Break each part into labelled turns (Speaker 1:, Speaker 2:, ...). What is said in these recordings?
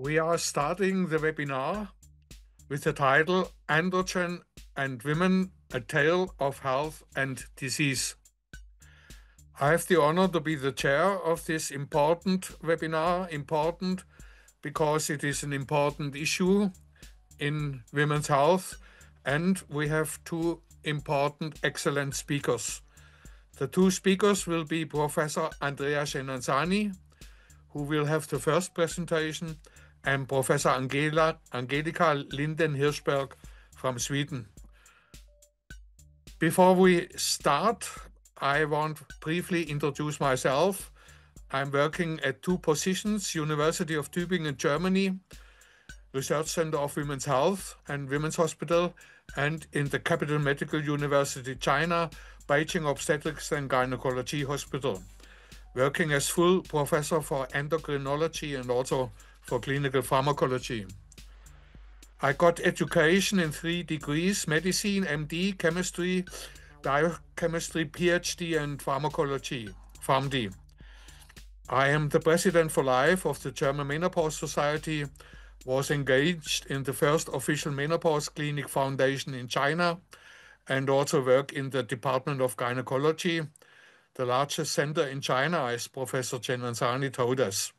Speaker 1: We are starting the webinar with the title Androgen and Women, a Tale of Health and Disease. I have the honor to be the chair of this important webinar, important because it is an important issue in women's health, and we have two important, excellent speakers. The two speakers will be Professor Andrea Genazzani, who will have the first presentation, and Professor Angelica Lindén Hirschberg from Sweden. Before we start, I want to briefly introduce myself. I'm working at two positions, University of Tübingen, Germany, Research Center of Women's Health and Women's Hospital, and in the Capital Medical University, China, Beijing Obstetrics and Gynecology Hospital, working as full professor for endocrinology and also for clinical pharmacology. I got education in 3 degrees, medicine, MD, chemistry, biochemistry, PhD, and pharmacology, PharmD. I am the president for life of the German Menopause Society, was engaged in the first official menopause clinic foundation in China, and also work in the Department of Gynecology, the largest center in China, as Professor Genazzani told us.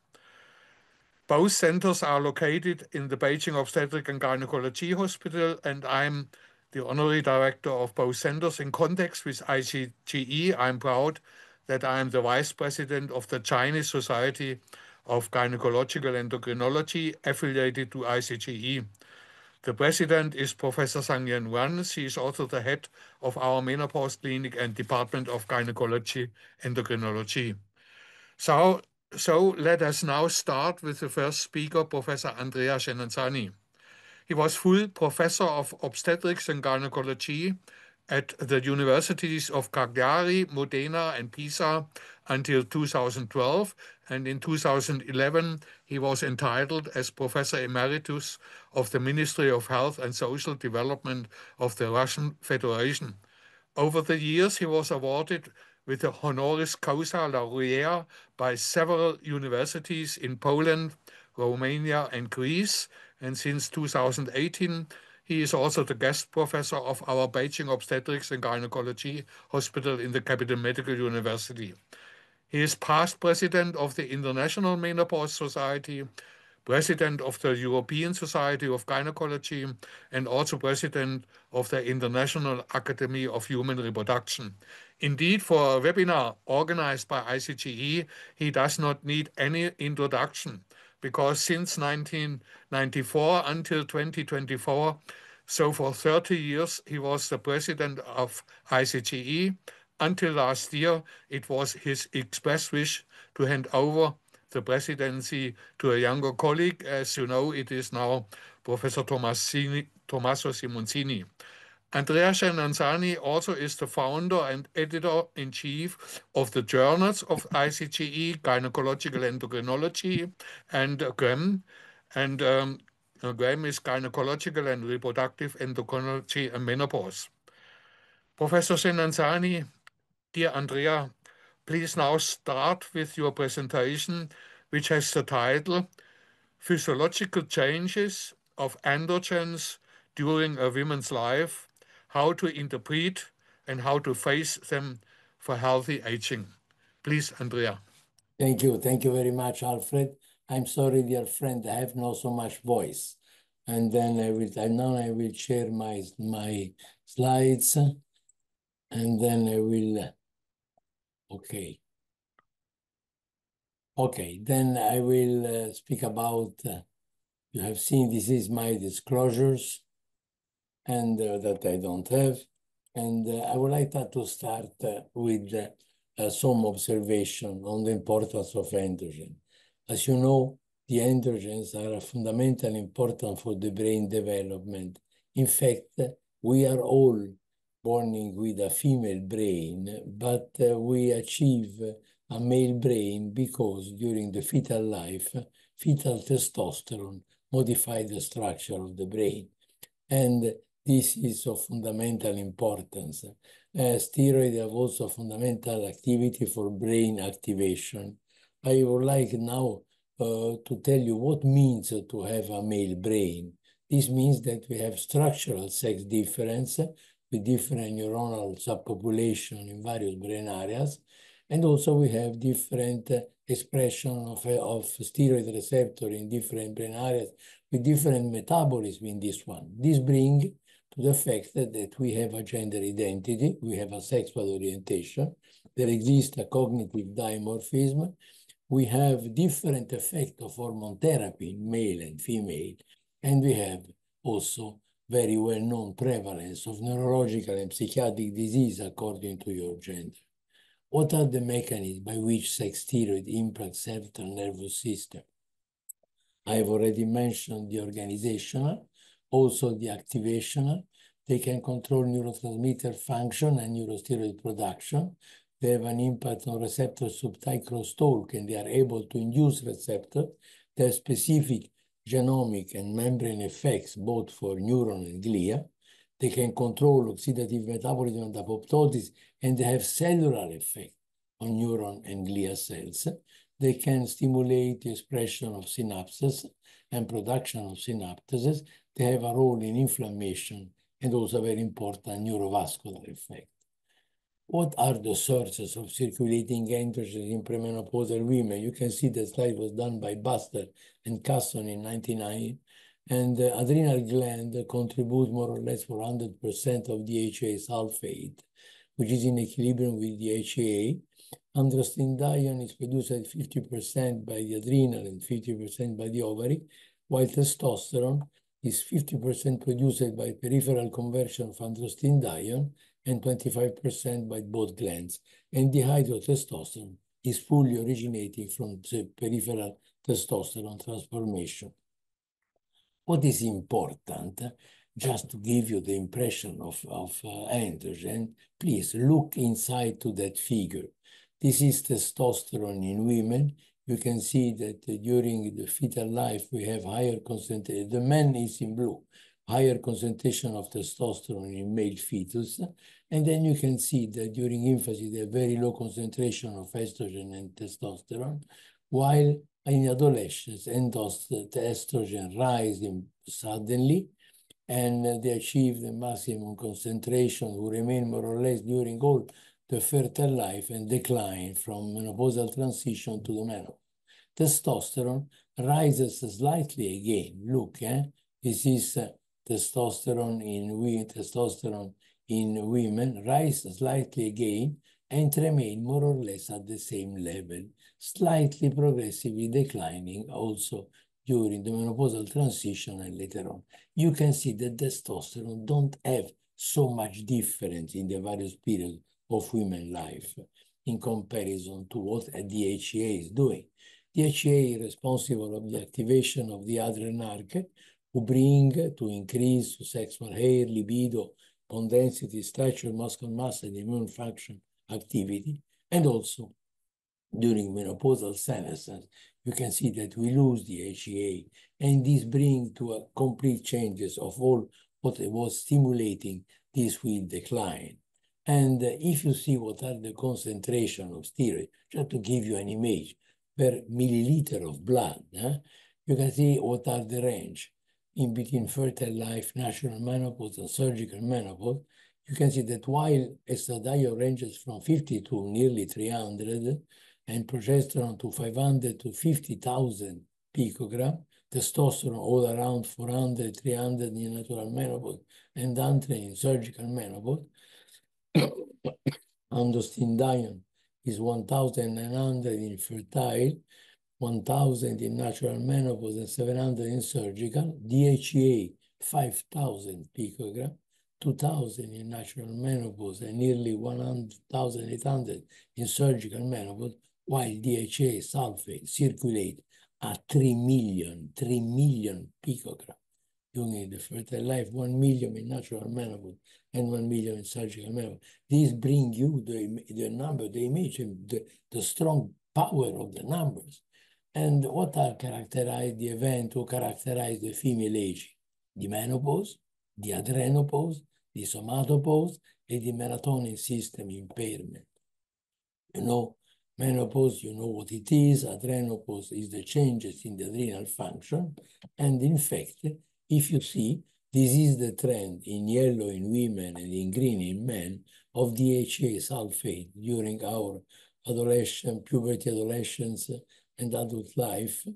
Speaker 1: Both centers are located in the Beijing Obstetric and Gynecology Hospital, and I'm the honorary director of both centers. In context with ICGE, I'm proud that I'm the vice president of the Chinese Society of Gynecological Endocrinology affiliated to ICGE. The president is Professor Sang-Yen Wan. She is also the head of our menopause clinic and Department of Gynecology Endocrinology. So let us now start with the first speaker, Professor Andrea Genazzani. He was full professor of obstetrics and gynecology at the universities of Cagliari, Modena, and Pisa until 2012, and in 2011 he was entitled as Professor Emeritus of the Ministry of Health and Social Development of the Russian Federation. Over the years he was awarded with the honoris causa laureate by several universities in Poland, Romania, and Greece, and since 2018 he is also the guest professor of our Beijing Obstetrics and Gynecology Hospital in the Capital Medical University. He is past president of the International Menopause Society, president of the European Society of Gynecology, and also president of the International Academy of Human Reproduction. Indeed, for a webinar organized by ICGE, he does not need any introduction, because since 1994 until 2024, so for 30 years, he was the president of ICGE. Until last year, it was his express wish to hand over the presidency to a younger colleague. As you know, it is now Professor Tommaso Simoncini. Andrea Genazzani also is the founder and editor-in-chief of the journals of ICGE, Gynecological Endocrinology, and GREM. And GREM is Gynecological and Reproductive Endocrinology and Menopause. Professor Genazzani, dear Andrea, please now start with your presentation, which has the title Physiological Changes of Androgens During a Woman's Life, How to Interpret and How to Face Them for Healthy Aging. Please, Andrea.
Speaker 2: Thank you. Thank you very much, Alfred. I'm sorry, dear friend, I have not so much voice. And then I will share my slides, and then I will, okay. Okay, then I will speak about, you have seen, this is my disclosures, and that I don't have. And I would like to start with some observation on the importance of androgen. As you know, the androgens are fundamentally important for the brain development. In fact, we are all born with a female brain, but we achieve a male brain because during the fetal life, fetal testosterone modified the structure of the brain. And this is of fundamental importance. Steroids have also fundamental activity for brain activation. I would like now to tell you what means to have a male brain. This means that we have structural sex difference with different neuronal subpopulation in various brain areas. And also we have different expression of steroid receptor in different brain areas with different metabolism in this one. This brings to the fact that we have a gender identity, we have a sexual orientation, there exists a cognitive dimorphism, we have different effect of hormone therapy in male and female, and we have also very well-known prevalence of neurological and psychiatric disease according to your gender. What are the mechanisms by which sex steroid impact central nervous system? I have already mentioned the organizational, also the activational. They can control neurotransmitter function and neurosteroid production. They have an impact on receptor subtype crosstalk, and they are able to induce receptor. They have specific genomic and membrane effects, both for neuron and glia. They can control oxidative metabolism and apoptosis, and they have cellular effect on neuron and glia cells. They can stimulate the expression of synapses and production of synapses. They have a role in inflammation and also a very important neurovascular effect. What are the sources of circulating androgens in premenopausal women? You can see the slide was done by Buster and Casson in 1999. And the adrenal gland contributes more or less 400% of DHA sulfate, which is in equilibrium with DHA. Androstenedione is produced at 50% by the adrenal and 50% by the ovary, while testosterone is 50% produced by peripheral conversion of androstenedione and 25% by both glands. And dihydrotestosterone is fully originating from the peripheral testosterone transformation. What is important, just to give you the impression of androgen, please look inside to that figure. This is testosterone in women. You can see that during the fetal life, we have higher concentration. The man is in blue, higher concentration of testosterone in male fetus. And then you can see that during infancy, there are very low concentration of estrogen and testosterone, while in adolescence, the estrogen rises suddenly, and they achieve the maximum concentration, who remain more or less during all the fertile life and decline from menopausal transition to the menopause. Testosterone rises slightly again. Look, this is testosterone in women, rises slightly again and remain more or less at the same level, slightly progressively declining also during the menopausal transition and later on. You can see that testosterone don't have so much difference in the various periods of women's life in comparison to what a DHEA is doing. DHEA is responsible of the activation of the adrenergic, who bring to increase sexual hair, libido, bone density, stature, muscle mass, and immune function activity. And also during menopausal senescence, you can see that we lose the HEA, and this brings to a complete changes of all what was stimulating. This will decline. And if you see what are the concentration of steroid, just to give you an image, per milliliter of blood, you can see what are the range in between fertile life, natural menopause, and surgical menopause. You can see that while estradiol ranges from 50 to nearly 300, and progesterone to 500 to 50,000 picogram, testosterone all around 400, 300 in natural menopause, and androgen in surgical menopause. Androstenedione is 1,900 in fertile, 1,000 in natural menopause, and 700 in surgical. DHEA, 5,000 picogram, 2,000 in natural menopause, and nearly 1,800 in surgical menopause, while DHA sulfate circulate at 3 million picogram during the fertile life, 1 million in natural menopause, and 1 million in surgical menopause. These bring you the number, the image, the strong power of the numbers. And what are characterize the event who characterize the female age? The menopause, the adrenopause, the somatopause, and the melatonin system impairment. You know, Menopause, you know what it is. Adrenopause is the changes in the adrenal function. And in fact, if you see, this is the trend in yellow in women and in green in men of DHA sulfate during our adolescence, puberty, adolescence, and adult life.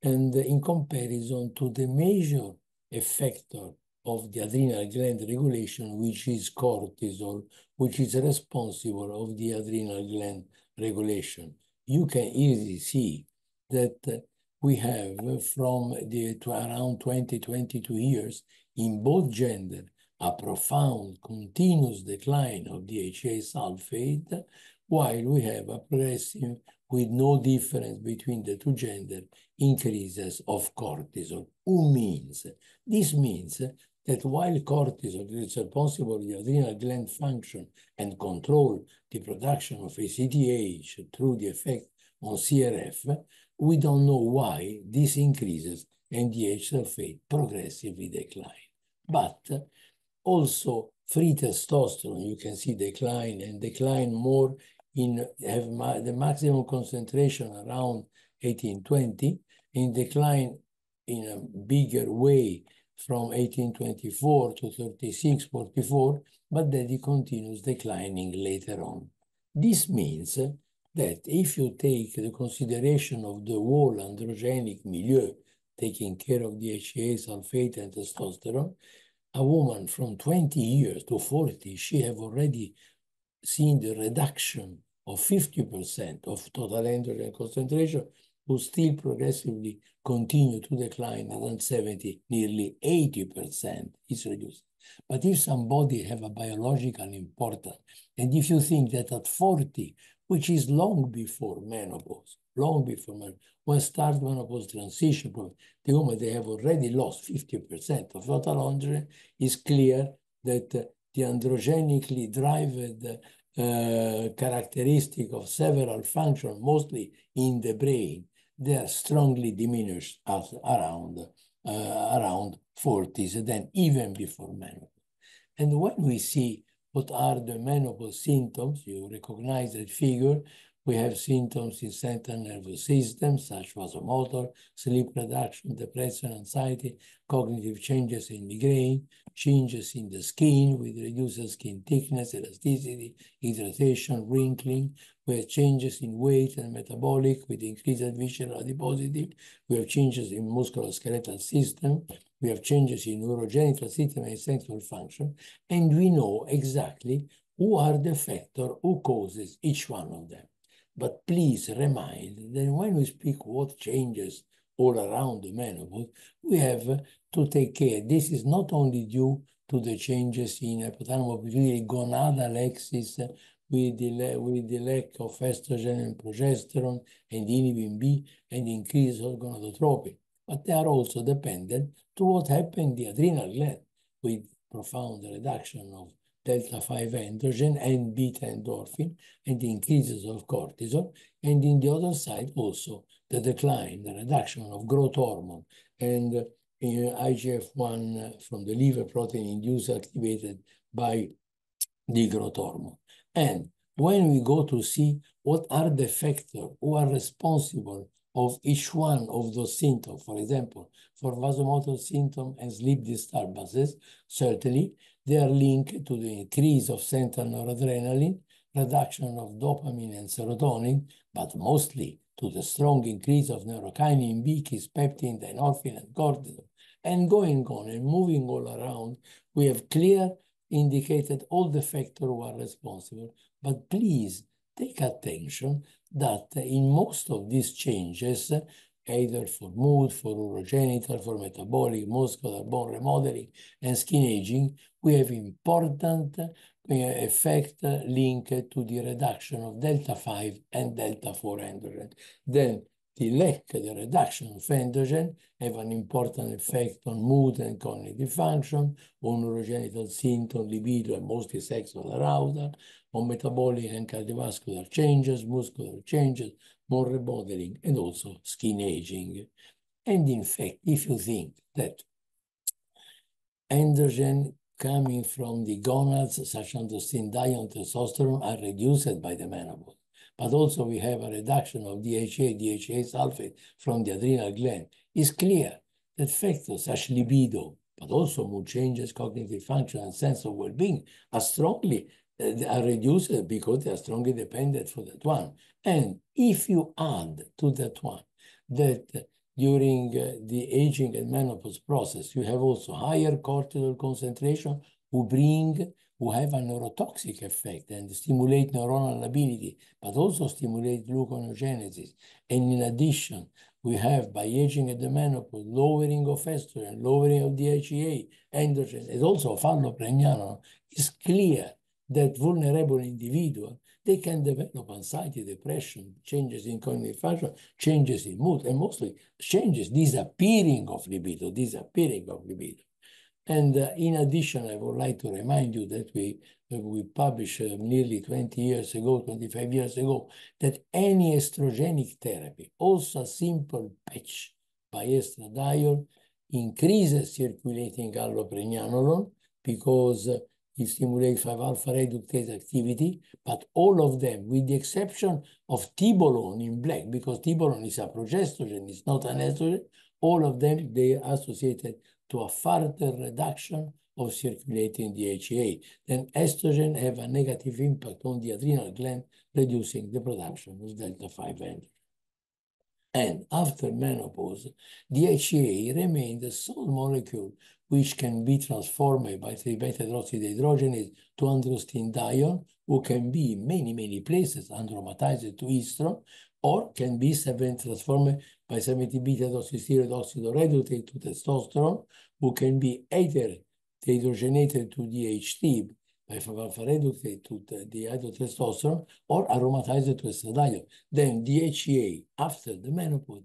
Speaker 2: And in comparison to the major effector of the adrenal gland regulation, which is cortisol, which is responsible of the adrenal gland regulation. You can easily see that we have from to around 22 years in both gender a profound continuous decline of DHA sulfate, while we have a progressive with no difference between the two gender increases of cortisol. This means that while cortisol is responsible for the adrenal gland function and control the production of ACTH through the effect on CRF, we don't know why this increases and DH sulfate progressively decline. But also free testosterone, you can see decline and decline more have the maximum concentration around 1820, in decline in a bigger way from 1824 to 3644, but then it continues declining later on. This means that if you take the consideration of the whole androgenic milieu, taking care of DHA, sulfate, and testosterone, a woman from 20 years to 40, she have already seen the reduction of 50% of total androgen concentration, will still progressively continue to decline, and at 70, nearly 80% is reduced. But if somebody have a biological importance, and if you think that at 40, which is long before menopause, when start menopause transition, the woman, they have already lost 50% of total androgen, it's clear that the androgenically driven characteristic of several functions, mostly in the brain, they are strongly diminished at around 40s, and then even before menopause. And when we see what are the menopause symptoms, you recognize that figure. We have symptoms in central nervous system, such as vasomotor, sleep reduction, depression, anxiety, cognitive changes in migraine, changes in the skin with reduced skin thickness, elasticity, hydration, wrinkling. We have changes in weight and metabolic with increased visceral adiposity. We have changes in musculoskeletal system. We have changes in urogenital system and sexual function. And we know exactly who are the factor who causes each one of them. But please remind that when we speak what changes all around the menopause, we have to take care. This is not only due to the changes in hypothalamus pituitary gonadal axis with the lack of estrogen and progesterone and inhibin B and increase of gonadotropin, but they are also dependent to what happened in the adrenal gland with profound reduction of delta-5 androgen and beta endorphin and the increases of cortisol, and in the other side also the decline, the reduction of growth hormone and IGF-1 from the liver protein induced activated by the growth hormone. And when we go to see what are the factors who are responsible of each one of those symptoms, for example, for vasomotor symptom and sleep disturbances, certainly they are linked to the increase of central noradrenaline, reduction of dopamine and serotonin, but mostly to the strong increase of neurokinin B, kisspeptin, dynorphin, and cortisol. And going on and moving all around, we have clear indicated all the factors who are responsible. But please take attention that in most of these changes, either for mood, for urogenital, for metabolic, muscular, bone remodeling, and skin aging, we have important effect linked to the reduction of delta-5 and delta-4 androgen. Then the lack, the reduction of androgen have an important effect on mood and cognitive function, on urogenital symptom, libido, and mostly sexual arousal, on metabolic and cardiovascular changes, muscular changes, bone remodeling, and also skin aging. And in fact, if you think that androgen coming from the gonads, such as androstenedione, testosterone, are reduced by the menopause, but also we have a reduction of DHA, DHA sulfate from the adrenal gland. It's clear that factors such libido, but also mood changes, cognitive function, and sense of well-being are strongly are reduced because they are strongly dependent for that one. And if you add to that one that during the aging and menopause process, you have also higher cortisol concentration who have a neurotoxic effect and stimulate neuronal ability, but also stimulate gluconeogenesis. And in addition, we have, by aging at the menopause, lowering of estrogen, lowering of DHEA, androgen, and also allopregnanolone. It's clear that vulnerable individuals, they can develop anxiety, depression, changes in cognitive function, changes in mood, and mostly changes, disappearing of libido. And in addition, I would like to remind you that we published nearly 20 years ago, 25 years ago, that any estrogenic therapy, also a simple patch by estradiol, increases circulating allopregnanolone because it stimulates 5-alpha reductase activity, but all of them, with the exception of tibolone in black, because tibolone is a progestogen, it's not an estrogen, all of them, they are associated to a further reduction of circulating DHEA. Then estrogen have a negative impact on the adrenal gland, reducing the production of delta-5 androgen. And after menopause, DHEA remains the sole molecule which can be transformed by 3-beta-hydroxydehydrogenase to androstenedione, who can be in many, many places aromatized to estrone, or can be transformed by 7-beta-hydroxysteroid oxidoreductate to testosterone, who can be either dehydrogenated to DHT by 5-alpha reductate to dihydrotestosterone, or aromatized to estradiol. Then DHEA, after the menopause,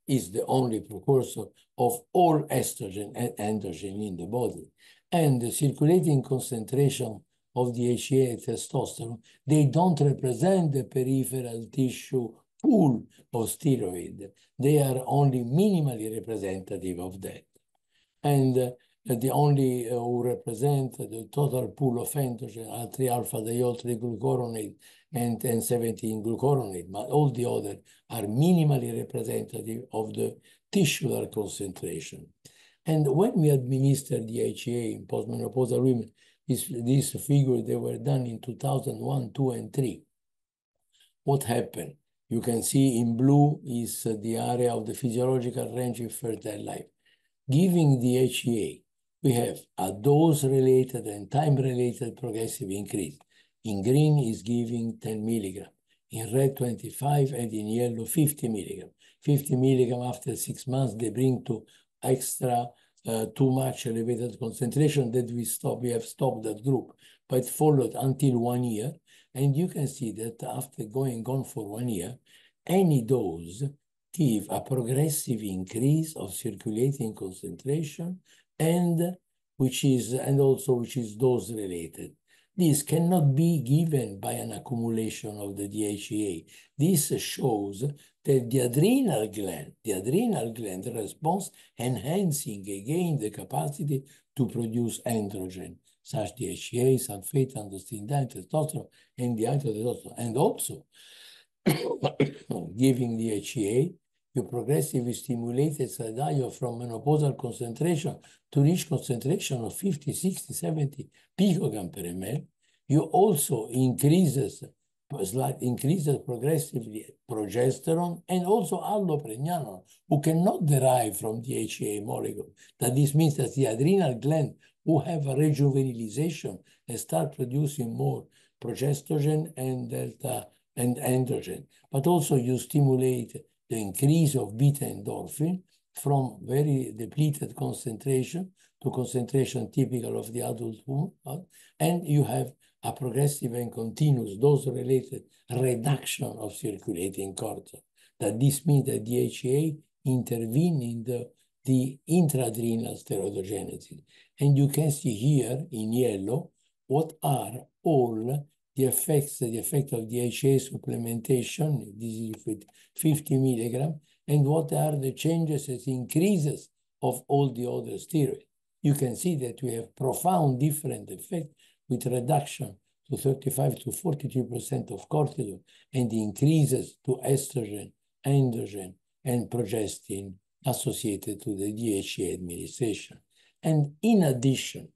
Speaker 2: is the only precursor of all estrogen and androgen in the body. And the circulating concentration of DHEA and testosterone, they don't represent the peripheral tissue pool of steroid. They are only minimally representative of that. And the only who represent the total pool of androgen are 3-alpha-diol, 3-glucuronate, and 17-glucuronate, but all the others are minimally representative of the tissular concentration. And when we administer DHEA in postmenopausal women, these figures, they were done in 2001, 2, and 3. What happened? You can see in blue is the area of the physiological range in fertile life. Giving DHEA, we have a dose-related and time-related progressive increase. In green is giving 10 milligram, in red 25, and in yellow 50 milligram. 50 milligram after 6 months, they bring to extra too much elevated concentration that we have stopped that group, but followed until 1 year. And you can see that after going on for 1 year, any dose give a progressive increase of circulating concentration and which is dose related. This cannot be given by an accumulation of the DHEA. This shows that the adrenal gland responds, enhancing again the capacity to produce androgen, such DHEA, sulfate, androstenedione, testosterone, and dihydrotestosterone. And also, giving DHEA, you progressively stimulate estradiol from menopausal concentration to reach concentration of 50, 60, 70 picogram per ml. You also increases progressively progesterone and also allopregnanolone, who cannot derive from DHEA molecule. That this means that the adrenal gland who have a rejuvenilization and start producing more progestogen and delta and androgen. But also you stimulate the increase of beta endorphin from very depleted concentration to concentration typical of the adult woman, and you have a progressive and continuous dose-related reduction of circulating cortisol. That this means that DHEA intervene in the intraadrenal steroidogenesis. And you can see here in yellow what are all the effect of DHA supplementation, this is with 50 milligram, and what are the changes as increases of all the other steroids. You can see that we have profound different effect with reduction to 35 to 43% of cortisol and increases to estrogen, androgen, and progestin associated to the DHEA administration. And in addition,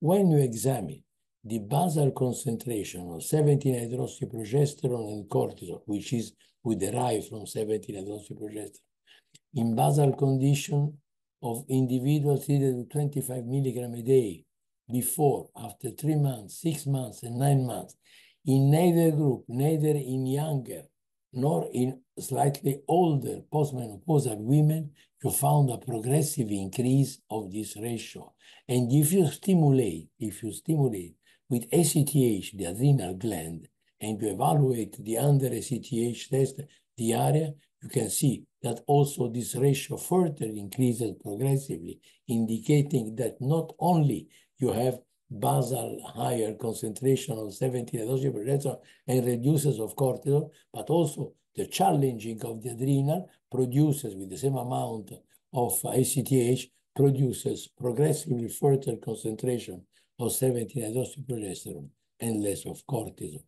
Speaker 2: when you examine the basal concentration of 17-hydroxyprogesterone and cortisol, which is we derive from 17-hydroxyprogesterone, in basal condition of individuals treated with 25 milligram a day before, after 3 months, 6 months, and 9 months, in neither group, neither in younger nor in slightly older postmenopausal women, you found a progressive increase of this ratio. And if you stimulate with ACTH, the adrenal gland, and you evaluate the under ACTH test, the area, you can see that also this ratio further increases progressively, indicating that not only you have basal higher concentration of 17-hydroxyprogesterone and reduces of cortisol, but also the challenging of the adrenal produces, with the same amount of ACTH, produces progressively further concentration of 17-hydroxyprogesterone and less of cortisol.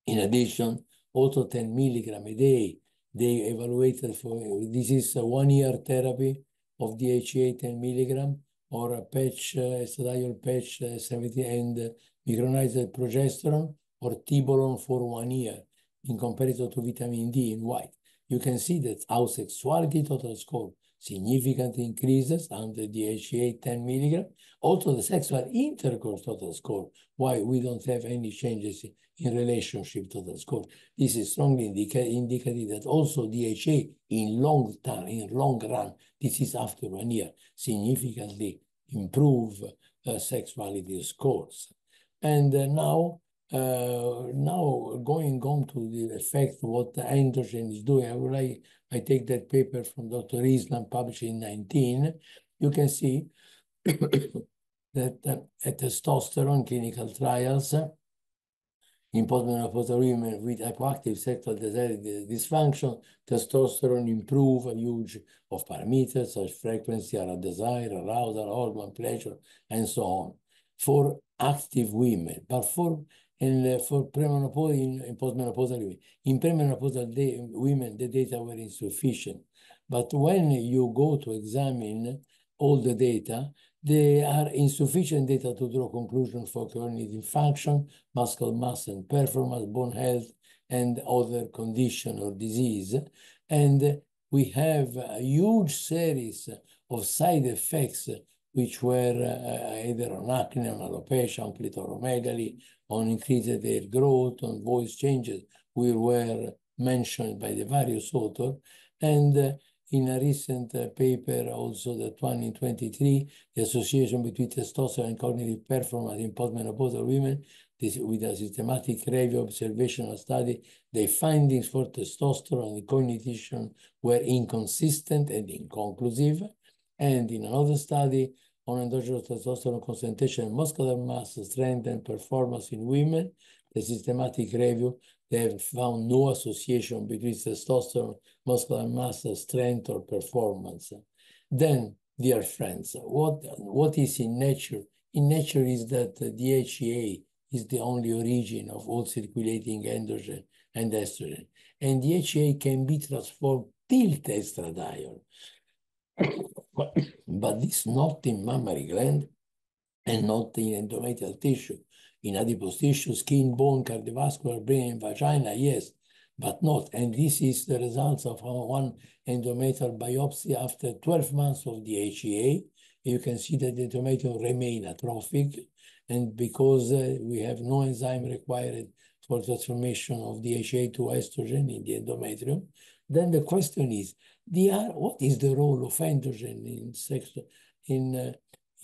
Speaker 2: In addition, also 10 milligram a day, they evaluated for, this is a 1-year therapy of DHEA 10 milligram, or a patch, estradiol patch 70 and micronized progesterone, or tibolone for 1 year in comparison to vitamin D in white. You can see that our sexuality total score significantly increases under DHEA 10 milligram. Also the sexual intercourse total score, why we don't have any changes in relationship total score. This is strongly indicative that also DHA in long run, this is after 1 year, significantly improve sexuality scores. And now going on to the effect what the androgen is doing, I take that paper from Dr. Islam published in 19. You can see that at testosterone clinical trials in postmenopausal women with hypoactive sexual desire dysfunction, testosterone improve a huge of parameters such frequency, desire, arousal, hormone, pleasure, and so on for active women. But for premenopausal in postmenopausal women, in premenopausal women, the data were insufficient. But when you go to examine all the data, there are insufficient data to draw conclusions for cognitive function, muscle mass and performance, bone health, and other condition or disease. And we have a huge series of side effects which were either on acne, on alopecia, on clitoromegaly, on increased hair growth, on voice changes, which were mentioned by the various authors. And in a recent paper, also that one in 23, the association between testosterone and cognitive performance in postmenopausal women, with a systematic review observational study, the findings for testosterone and cognition were inconsistent and inconclusive. And in another study on endogenous testosterone concentration, muscular mass, strength, and performance in women, the systematic review, they have found no association between testosterone, muscular mass, strength, or performance. Then, dear friends, what is in nature? In nature is that DHEA is the only origin of all circulating androgen and estrogen. And DHEA can be transformed till estradiol. But this not in mammary gland and not in endometrial tissue. In adipose tissue, skin, bone, cardiovascular, brain, vagina, yes, but not. And this is the results of one endometrial biopsy after 12 months of DHEA. You can see that the endometrium remain atrophic, and because we have no enzyme required for transformation of DHEA to estrogen in the endometrium, then the question is, what is the role of androgen in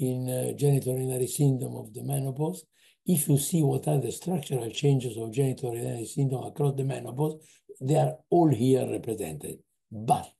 Speaker 2: genitourinary syndrome of the menopause? If you see what are the structural changes of genitourinary syndrome across the menopause, they are all here represented. But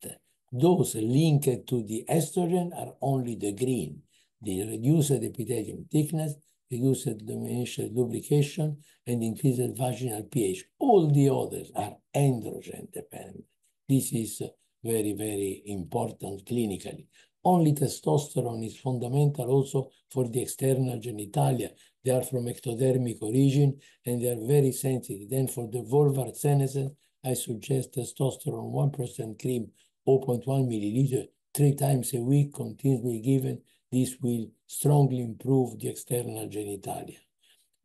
Speaker 2: those linked to the estrogen are only the green. The reduced epithelium thickness, reduced diminished lubrication, and increased vaginal pH. All the others are androgen dependent. This is very, very important clinically. Only testosterone is fundamental also for the external genitalia. They are from ectodermic origin and they are very sensitive. Then for the vulvar senescence, I suggest testosterone 1% cream, 0.1 milliliter, 3 times a week, continuously given. This will strongly improve the external genitalia.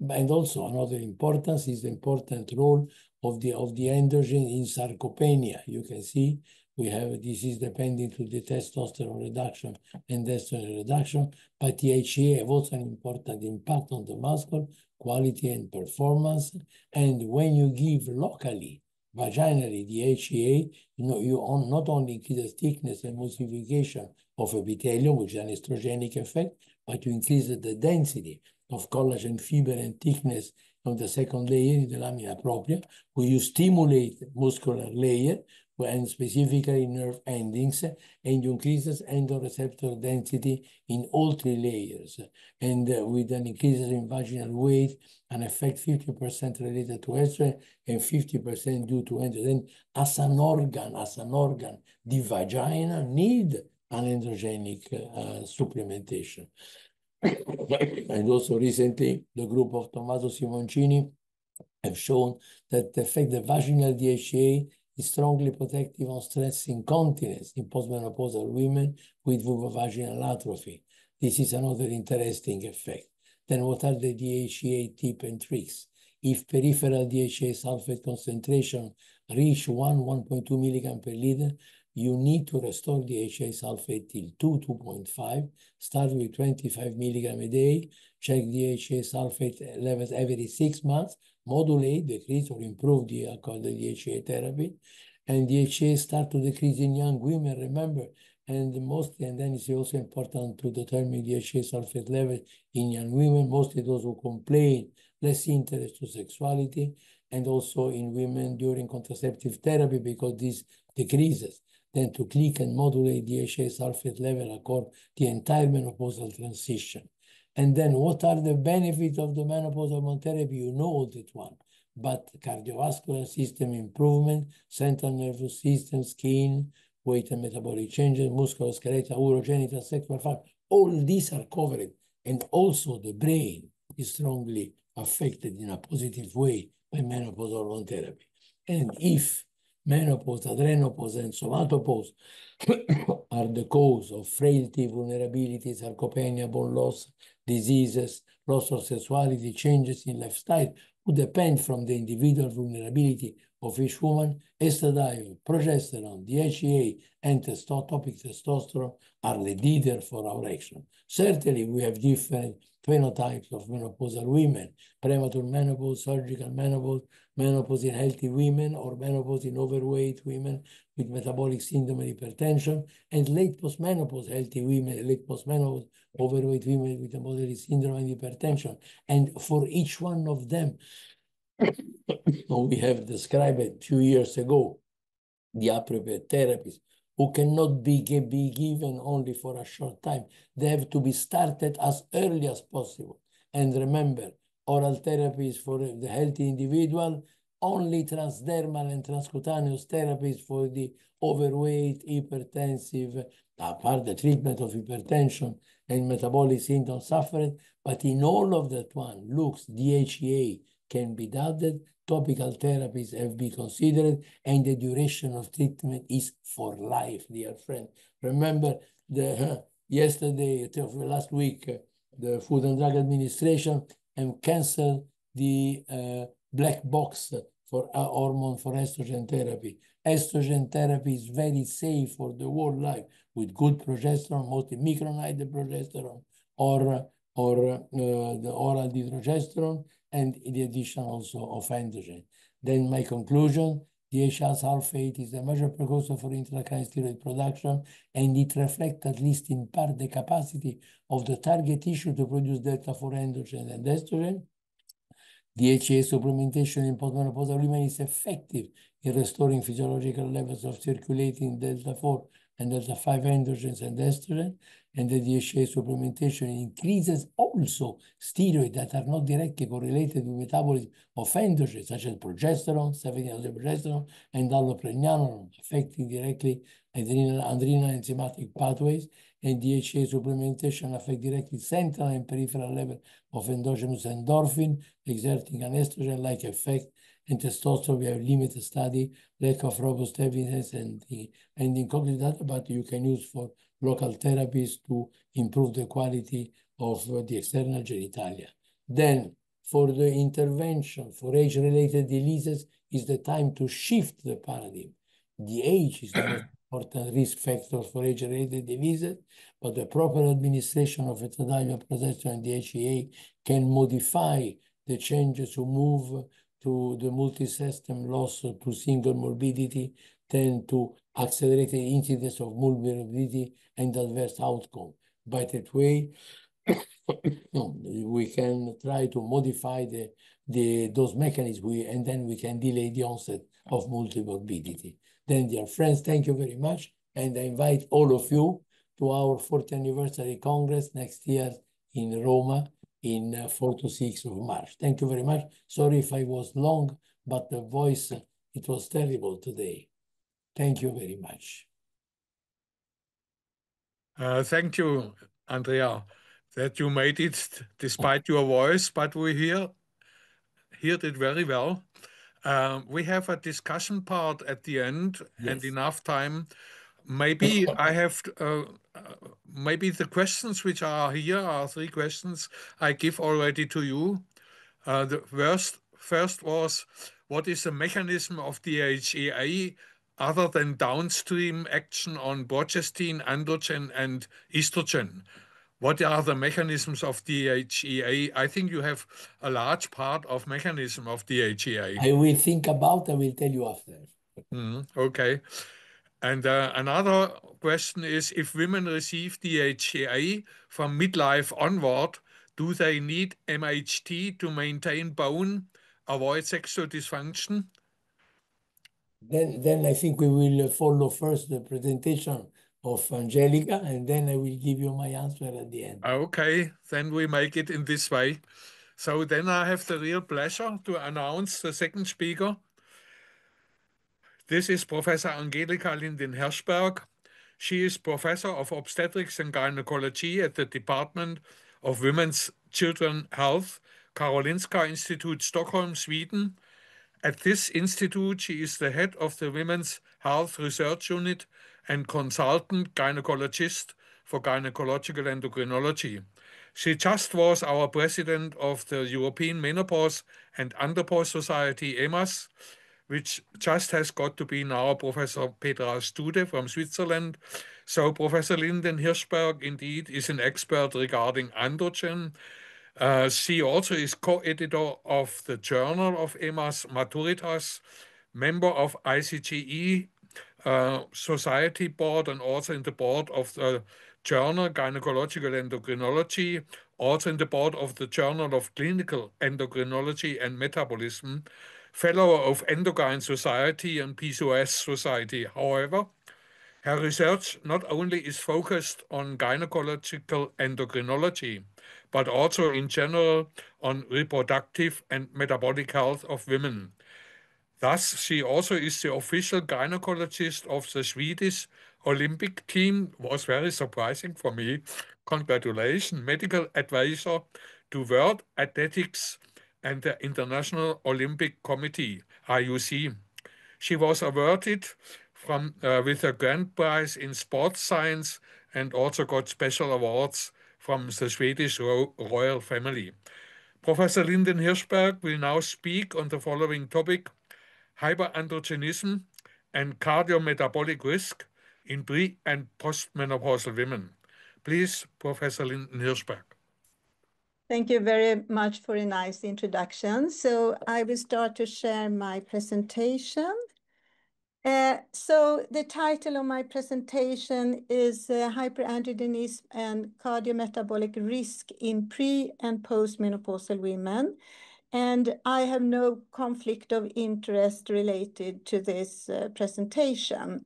Speaker 2: And also another importance is the important role of the androgen in sarcopenia. You can see we have, this is depending to the testosterone reduction and estrogen reduction, but the HCA have also an important impact on the muscle quality and performance. And when you give locally, vaginally, the HCA, you not only increase the thickness and emulsification of epithelium, which is an estrogenic effect, but you increase the density of collagen fiber and thickness of the second layer in the lamina propria, where you stimulate muscular layer and specifically nerve endings, and you increases endoreceptor density in all 3 layers. And with an increase in vaginal weight, an effect 50% related to estrogen and 50% due to androgen. As an organ, the vagina need an androgenic supplementation. And also recently, the group of Tommaso Simoncini have shown that the fact that vaginal DHA is strongly protective on stress incontinence in postmenopausal women with vulvovaginal atrophy. This is another interesting effect. Then what are the DHA tips and tricks? If peripheral DHA sulfate concentration reach 1.2 milligram per liter, you need to restore DHA sulfate till 2.5. Start with 25 milligram a day. Check DHA sulfate levels every 6 months. Modulate, decrease, or improve the DHA therapy. And DHA start to decrease in young women, remember. And then it's also important to determine DHA sulfate level in young women, mostly those who complain, less interest to sexuality, and also in women during contraceptive therapy because this decreases. Then to click and modulate DHA sulfate level across the entire menopausal transition. And then what are the benefits of the menopausal hormone therapy? You know all that one. But cardiovascular system improvement, central nervous system, skin, weight and metabolic changes, musculoskeletal, urogenital, sexual function, all these are covered. And also the brain is strongly affected in a positive way by menopausal hormone therapy. And if menopause, adrenopause, and somatopause are the cause of frailty, vulnerability, sarcopenia, bone loss, diseases, loss of sexuality, changes in lifestyle, who depend from the individual vulnerability of each woman. Estradiol, progesterone, DHEA, and topic testosterone are the leader for our action. Certainly, we have different phenotypes of menopausal women, premature menopause, surgical menopause, menopause in healthy women, or menopause in overweight women with metabolic syndrome and hypertension, and late postmenopause, healthy women, late postmenopause, overweight women with metabolic syndrome and hypertension. And for each one of them, we have described a few years ago the appropriate therapies who cannot be given only for a short time. They have to be started as early as possible. And remember, oral therapies for the healthy individual, only transdermal and transcutaneous therapies for the overweight, hypertensive, apart the treatment of hypertension and metabolic syndrome suffering. But in all of that one, looks, DHEA can be added, topical therapies have been considered, and the duration of treatment is for life, dear friend. Remember, last week, the Food and Drug Administration canceled the black box for hormone for estrogen therapy. Estrogen therapy is very safe for the whole life with good progesterone, mostly micronized progesterone, or the oral dydrogesterone, and the addition also of androgen. Then my conclusion, DHA sulfate is a major precursor for intracranial steroid production, and it reflects at least in part the capacity of the target tissue to produce delta-4 androgen and estrogen. DHA supplementation in postmenopausal women is effective in restoring physiological levels of circulating delta-4 and delta 5 androgens and estrogen, and the DHA supplementation increases also steroids that are not directly correlated with metabolism of androgens, such as progesterone, 17-hydrogesterone, and allopregnanolone, affecting directly adrenal enzymatic pathways, and DHA supplementation affect directly central and peripheral level of endogenous endorphin, exerting an estrogen-like effect. And testosterone, we have limited study, lack of robust evidence, and incomplete data, but you can use for local therapies to improve the quality of the external genitalia. Then, for the intervention for age-related diseases, is the time to shift the paradigm. The age is the most important risk factor for age-related diseases, but the proper administration of estradiol, progesterone, and DHEA can modify the changes to move to the multi-system loss to single morbidity, then to accelerate the incidence of morbidity and adverse outcome. By that way, we can try to modify those mechanisms, and then we can delay the onset of multimorbidity. Then, dear friends, thank you very much, and I invite all of you to our 40th anniversary Congress next year in Roma in 4 to 6 of March. Thank you very much. Sorry if I was long, but the voice, it was terrible today. Thank you very much.
Speaker 1: Thank you, Andrea, that you made it despite your voice, but we heard it very well. We have a discussion part at the end, and
Speaker 2: Yes.
Speaker 1: enough time. Maybe I have, maybe the questions which are here are 3 questions I give already to you. The first was, what is the mechanism of DHEA other than downstream action on progestin, androgen, and estrogen? What are the mechanisms of DHEA? I think you have a large part of mechanism of DHEA.
Speaker 2: I will think about, I will tell you after.
Speaker 1: Okay. And another question is, if women receive DHEA from midlife onward, do they need MHT to maintain bone, avoid sexual dysfunction?
Speaker 2: Then I think we will follow first the presentation of Angelica, and then I will give you my answer at the end.
Speaker 1: Okay, then we make it in this way. So then I have the real pleasure to announce the second speaker. This is Professor Angelica Lindén Hirschberg. She is Professor of Obstetrics and Gynecology at the Department of Women's Children Health, Karolinska Institute, Stockholm, Sweden. At this institute, she is the head of the Women's Health Research Unit and consultant gynecologist for gynecological endocrinology. She just was our president of the European Menopause and Andropause Society, EMAS, which just has got to be now Professor Petra Stude from Switzerland. So Professor Lindén Hirschberg indeed is an expert regarding androgen. She also is co-editor of the Journal of EMAS Maturitas, member of ICGE Society Board, and also in the board of the Journal Gynecological Endocrinology, also in the board of the Journal of Clinical Endocrinology and Metabolism, fellow of Endocrine Society and PCOS Society. However, her research not only is focused on gynecological endocrinology, but also in general on reproductive and metabolic health of women. Thus, she also is the official gynecologist of the Swedish Olympic team. Was very surprising for me. Congratulations, medical advisor to World Athletics and the International Olympic Committee, IOC. She was awarded with a grand prize in sports science and also got special awards from the Swedish royal family. Professor Lindén Hirschberg will now speak on the following topic: hyperandrogenism and cardiometabolic risk in pre- and postmenopausal women. Please, Professor Lindén Hirschberg.
Speaker 3: Thank you very much for a nice introduction. So I will start to share my presentation. So the title of my presentation is Hyperandrogenism and Cardiometabolic Risk in Pre- and Postmenopausal Women. And I have no conflict of interest related to this presentation.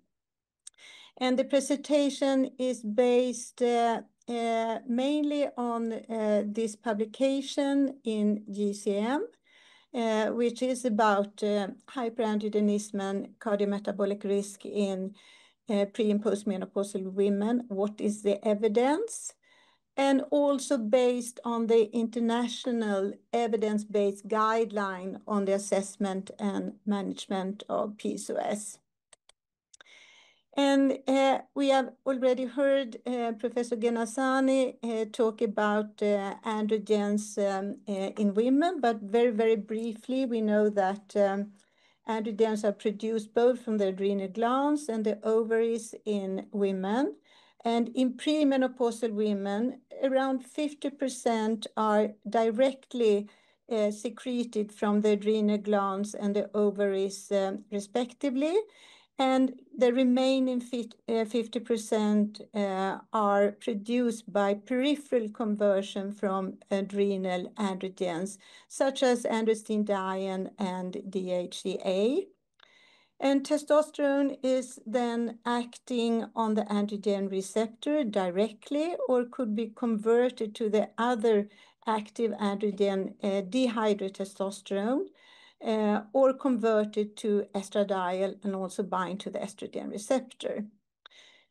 Speaker 3: And the presentation is based mainly on this publication in GCM, which is about hyperandrogenism and cardiometabolic risk in pre- and postmenopausal women. What is the evidence? And also based on the international evidence-based guideline on the assessment and management of PCOS. And we have already heard Professor Genazzani talk about androgens in women, but very, very briefly, we know that androgens are produced both from the adrenal glands and the ovaries in women. And in premenopausal women, around 50% are directly secreted from the adrenal glands and the ovaries respectively. And the remaining 50% are produced by peripheral conversion from adrenal androgens, such as androstenedione and DHEA. And testosterone is then acting on the androgen receptor directly or could be converted to the other active androgen, dihydrotestosterone, or converted to estradiol and also bind to the estrogen receptor.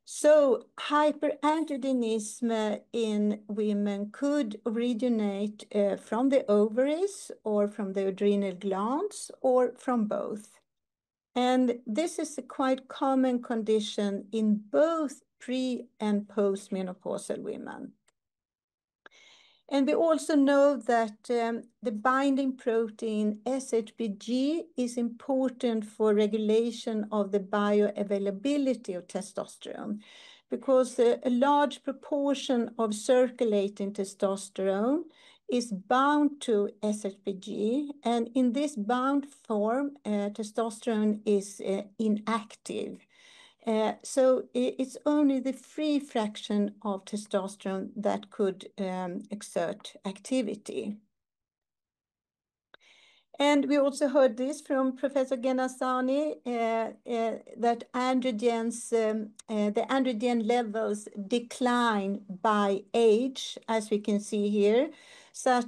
Speaker 3: So hyperandrogenism in women could originate from the ovaries or from the adrenal glands or from both. And this is a quite common condition in both pre- and postmenopausal women. And we also know that the binding protein SHBG is important for regulation of the bioavailability of testosterone, because a large proportion of circulating testosterone is bound to SHBG, and in this bound form, testosterone is inactive. So it's only the free fraction of testosterone that could exert activity. And we also heard this from Professor Genazzani, that androgens, the androgen levels decline by age, as we can see here. So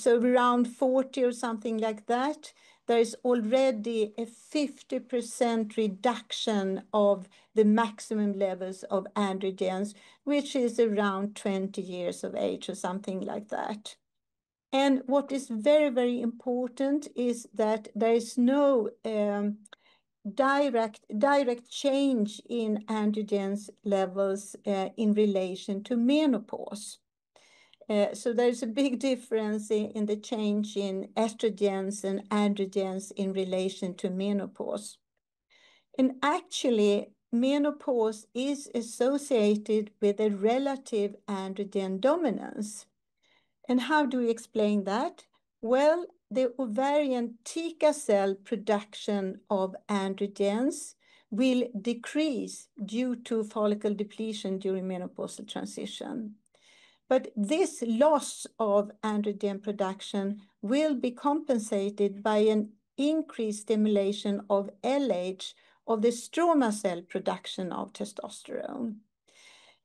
Speaker 3: around 40 or something like that, there is already a 50% reduction of the maximum levels of androgens, which is around 20 years of age or something like that. And what is very, very important is that there is no direct change in androgens levels in relation to menopause. So there's a big difference in the change in estrogens and androgens in relation to menopause. And actually, menopause is associated with a relative androgen dominance. And how do we explain that? Well, the ovarian T cell production of androgens will decrease due to follicle depletion during menopausal transition. But this loss of androgen production will be compensated by an increased stimulation of LH, of the stroma cell production of testosterone.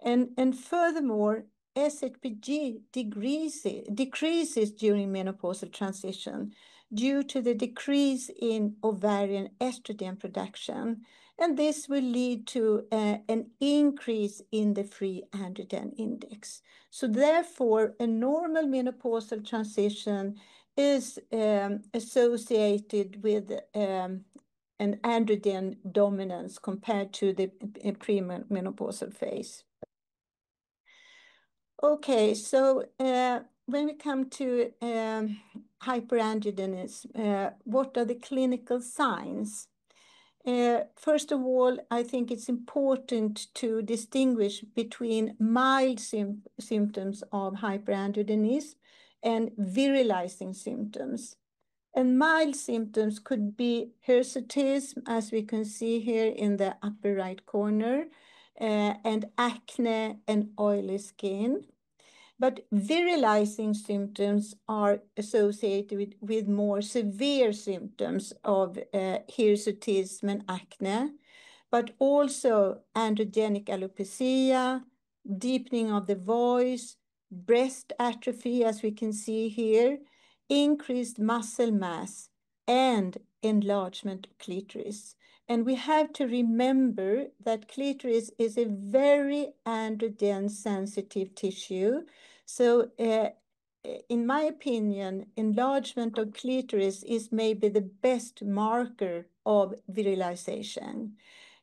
Speaker 3: And furthermore, SHBG decreases during menopausal transition due to the decrease in ovarian estrogen production. And this will lead to an increase in the free androgen index. So therefore, a normal menopausal transition is associated with an androgen dominance compared to the premenopausal phase. Okay, so when we come to hyperandrogenism, what are the clinical signs? First of all, I think it's important to distinguish between mild symptoms of hyperandrogenism and virilizing symptoms. And mild symptoms could be hirsutism, as we can see here in the upper right corner, and acne and oily skin. But virilizing symptoms are associated with more severe symptoms of hirsutism and acne. but also androgenic alopecia, deepening of the voice, breast atrophy, as we can see here, increased muscle mass, and enlargement of clitoris. And we have to remember that clitoris is a very androgen-sensitive tissue. So in my opinion, enlargement of clitoris is maybe the best marker of virilization.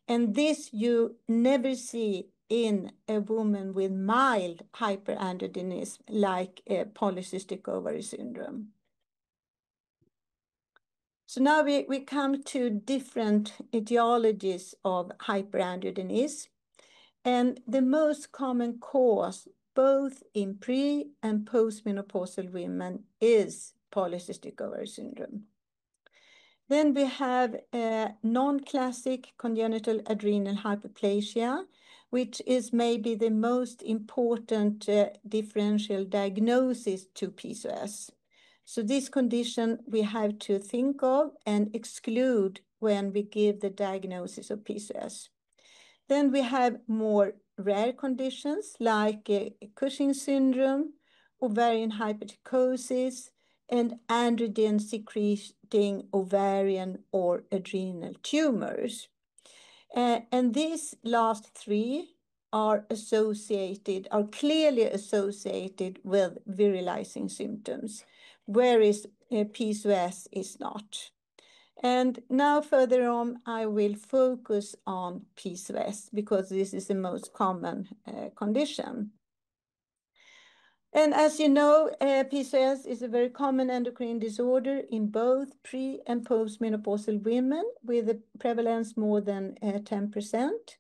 Speaker 3: And this you never see in a woman with mild hyperandrogenism like polycystic ovary syndrome. So now we come to different etiologies of hyperandrogenism. And the most common cause, both in pre- and postmenopausal women, is polycystic ovary syndrome. Then we have non-classic congenital adrenal hyperplasia, which is maybe the most important differential diagnosis to PCOS. So this condition we have to think of and exclude when we give the diagnosis of PCOS. Then we have more rare conditions like Cushing's syndrome, ovarian hypertrichosis, and androgen secreting ovarian or adrenal tumors. And these last three are clearly associated with virilizing symptoms, whereas PCOS is not. And now further on, I will focus on PCOS because this is the most common condition. And as you know, PCOS is a very common endocrine disorder in both pre- and postmenopausal women with a prevalence more than 10%.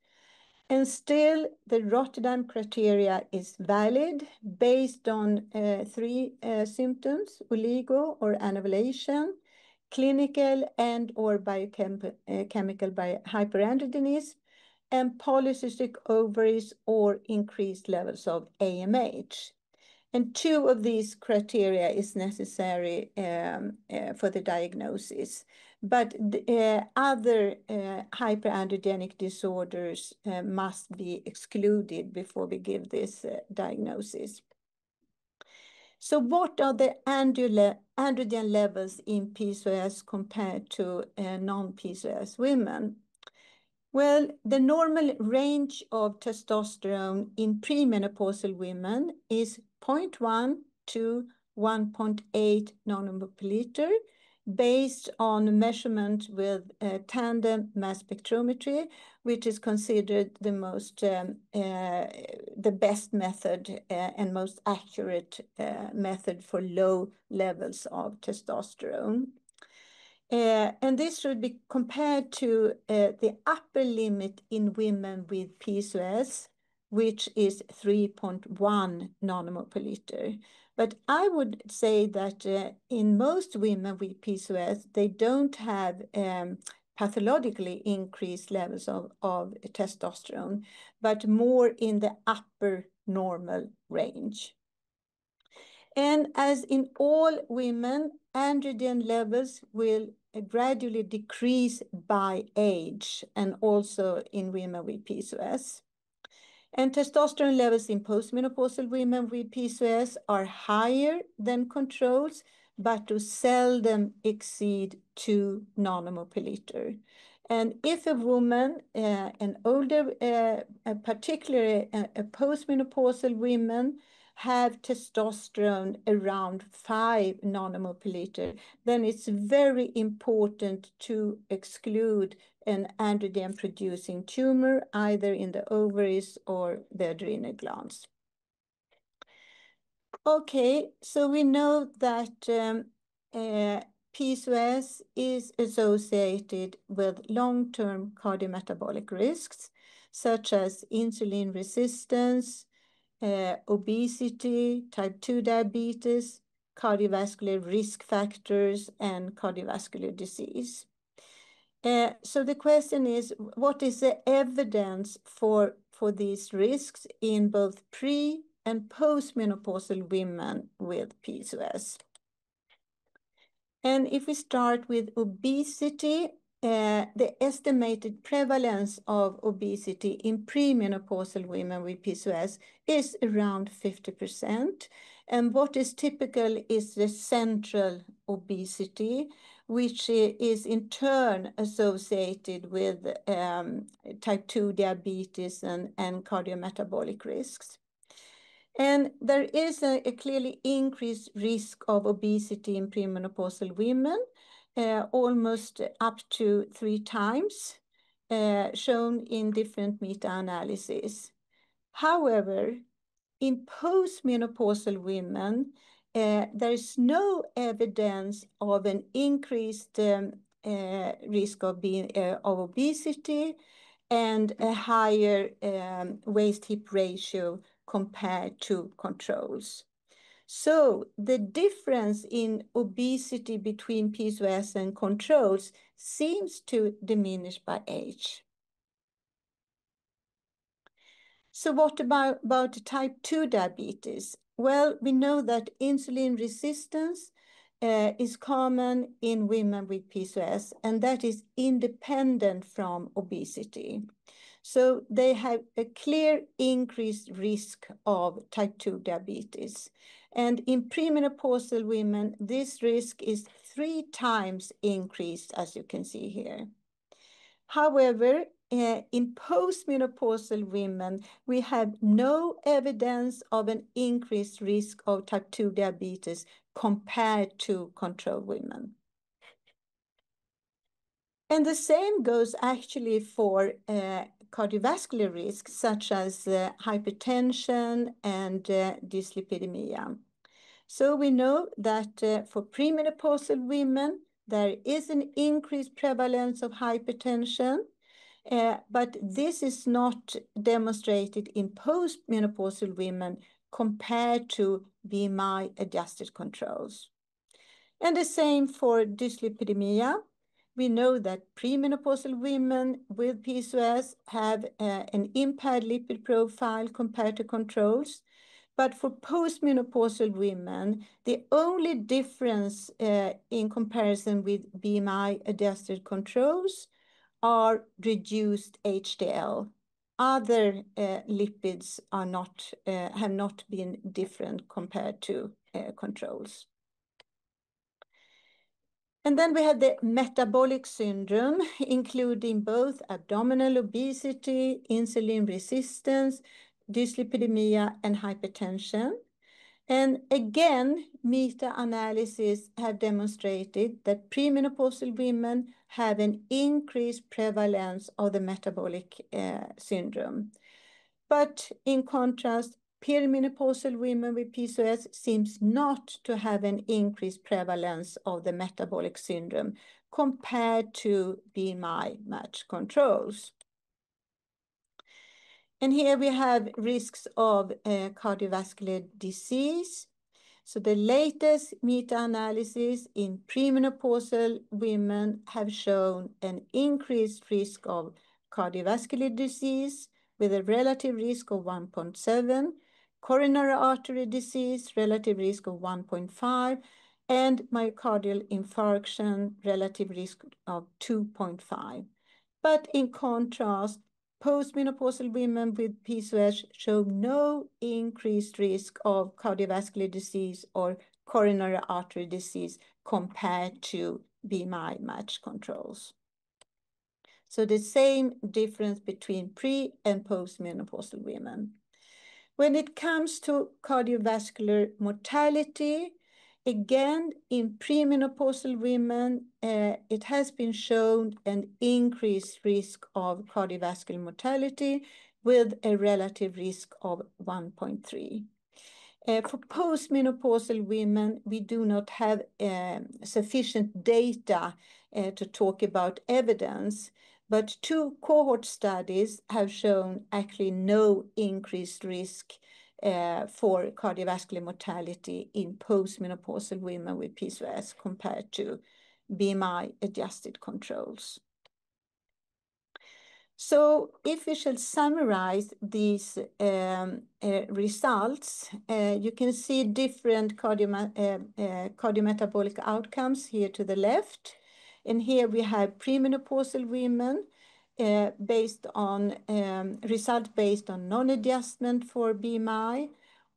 Speaker 3: And still, the Rotterdam criteria is valid based on three symptoms: oligo or anovulation, clinical and or biochemical hyperandrogenism, and polycystic ovaries or increased levels of AMH. And two of these criteria is necessary for the diagnosis. But other hyperandrogenic disorders must be excluded before we give this diagnosis. So what are the androgen levels in PCOS compared to non-PCOS women? Well, the normal range of testosterone in premenopausal women is 0.1 to 1.8 nanomole per liter, based on measurement with tandem mass spectrometry, which is considered the most, the best method and most accurate method for low levels of testosterone. And this should be compared to the upper limit in women with PCOS, which is 3.1 nanomole per liter. But I would say that in most women with PCOS, they don't have pathologically increased levels of testosterone, but more in the upper normal range. And as in all women, androgen levels will gradually decrease by age, and also in women with PCOS. And testosterone levels in postmenopausal women with PCOS are higher than controls, but do seldom exceed 2 nanomole per liter. And if a woman, an older, particularly a postmenopausal women, have testosterone around 5 nanomole per liter, then it's very important to exclude an androgen-producing tumor, either in the ovaries or the adrenal glands. Okay, so we know that PCOS is associated with long-term cardiometabolic risks, such as insulin resistance, obesity, type 2 diabetes, cardiovascular risk factors, and cardiovascular disease. So the question is, what is the evidence for these risks in both pre- and postmenopausal women with PCOS? And if we start with obesity, the estimated prevalence of obesity in premenopausal women with PCOS is around 50%. And what is typical is the central obesity, which is in turn associated with type 2 diabetes and cardiometabolic risks. And there is a clearly increased risk of obesity in premenopausal women, almost up to 3 times, shown in different meta-analyses. However, in postmenopausal women, there is no evidence of an increased risk of obesity and a higher waist-hip ratio compared to controls. So the difference in obesity between PCOS and controls seems to diminish by age. So what about type 2 diabetes? Well, we know that insulin resistance is common in women with PCOS, and that is independent from obesity. So they have a clear increased risk of type 2 diabetes. And in premenopausal women, this risk is 3 times increased, as you can see here. However, in postmenopausal women, we have no evidence of an increased risk of type 2 diabetes compared to control women. And the same goes actually for cardiovascular risks, such as hypertension and dyslipidemia. So we know that for premenopausal women, there is an increased prevalence of hypertension, but this is not demonstrated in postmenopausal women compared to BMI-adjusted controls. And the same for dyslipidemia. We know that premenopausal women with PCOS have an impaired lipid profile compared to controls. But for postmenopausal women, the only difference in comparison with BMI-adjusted controls are reduced HDL. Other lipids are not, have not been different compared to controls. And then we have the metabolic syndrome, including both abdominal obesity, insulin resistance, dyslipidemia, and hypertension. And again, meta-analyses have demonstrated that premenopausal women have an increased prevalence of the metabolic syndrome. But in contrast, perimenopausal women with PCOS seems not to have an increased prevalence of the metabolic syndrome compared to BMI-matched controls. And here we have risks of cardiovascular disease. So the latest meta-analysis in premenopausal women have shown an increased risk of cardiovascular disease with a relative risk of 1.7, coronary artery disease, relative risk of 1.5, and myocardial infarction, relative risk of 2.5. But in contrast, postmenopausal women with PCOS show no increased risk of cardiovascular disease or coronary artery disease compared to BMI-matched controls. So the same difference between pre- and postmenopausal women. When it comes to cardiovascular mortality, again, in premenopausal women, it has been shown an increased risk of cardiovascular mortality with a relative risk of 1.3. For postmenopausal women, we do not have sufficient data to talk about evidence, but 2 cohort studies have shown actually no increased risk for cardiovascular mortality in postmenopausal women with PCOS compared to BMI-adjusted controls. So if we shall summarize these results, you can see different cardiometabolic outcomes here to the left. And here we have premenopausal women based on result based on non-adjustment for BMI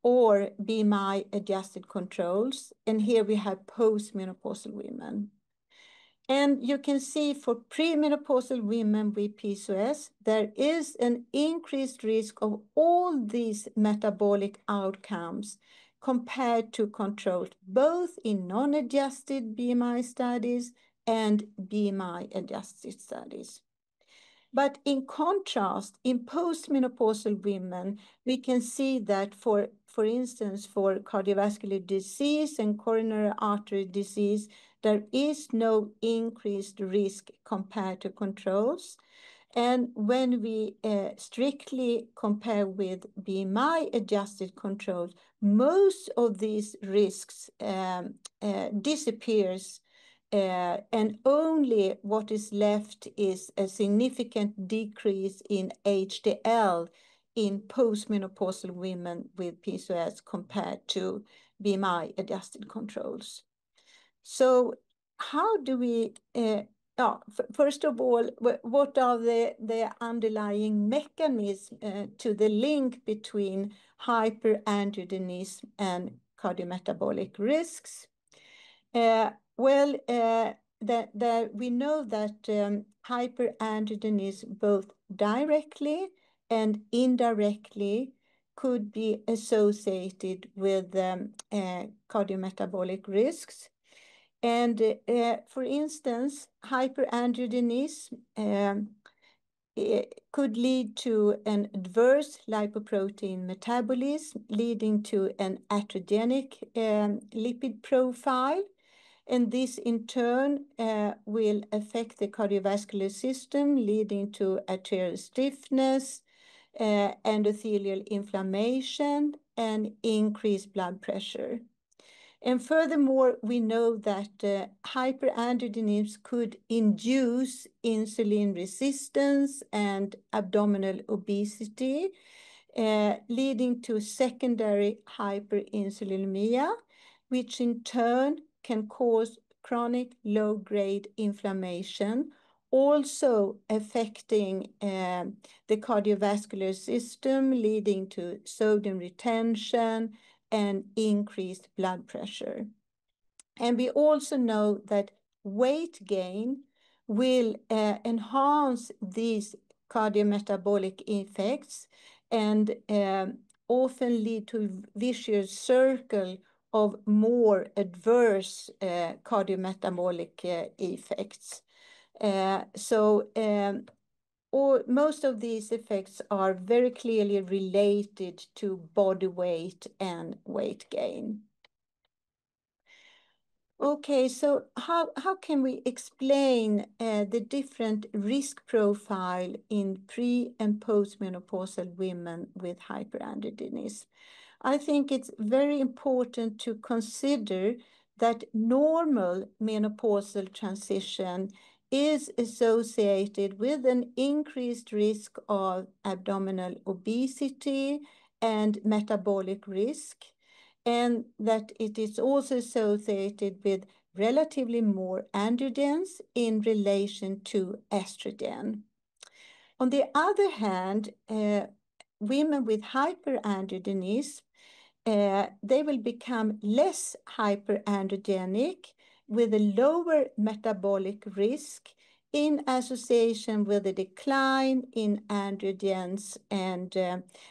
Speaker 3: or BMI adjusted controls. And here we have postmenopausal women. And you can see for premenopausal women with PCOS, there is an increased risk of all these metabolic outcomes compared to controls, both in non-adjusted BMI studies and BMI adjusted studies. But in contrast, in postmenopausal women, we can see that for instance, for cardiovascular disease and coronary artery disease, there is no increased risk compared to controls. And when we strictly compare with BMI adjusted controls, most of these risks disappears and only what is left is a significant decrease in HDL in postmenopausal women with PCOS compared to BMI adjusted controls. So how do we, first of all, what are the underlying mechanisms to the link between hyperandrogenism and cardiometabolic risks? Well, we know that hyperandrogenism both directly and indirectly could be associated with cardiometabolic risks. And for instance, hyperandrogenism could lead to an adverse lipoprotein metabolism, leading to an atherogenic lipid profile. And this in turn will affect the cardiovascular system, leading to arterial stiffness, endothelial inflammation, and increased blood pressure. And furthermore, we know that hyperandrogenism could induce insulin resistance and abdominal obesity, leading to secondary hyperinsulinemia, which in turn can cause chronic low-grade inflammation, also affecting the cardiovascular system, leading to sodium retention and increased blood pressure. And we also know that weight gain will enhance these cardiometabolic effects and often lead to a vicious circle of more adverse cardiometabolic effects. Most of these effects are very clearly related to body weight and weight gain. Okay, so how can we explain the different risk profile in pre- and postmenopausal women with hyperandrogenism? I think it's very important to consider that normal menopausal transition is associated with an increased risk of abdominal obesity and metabolic risk, and that it is also associated with relatively more androgens in relation to estrogen. On the other hand, women with hyperandrogenism, they will become less hyperandrogenic with a lower metabolic risk in association with a decline in androgens and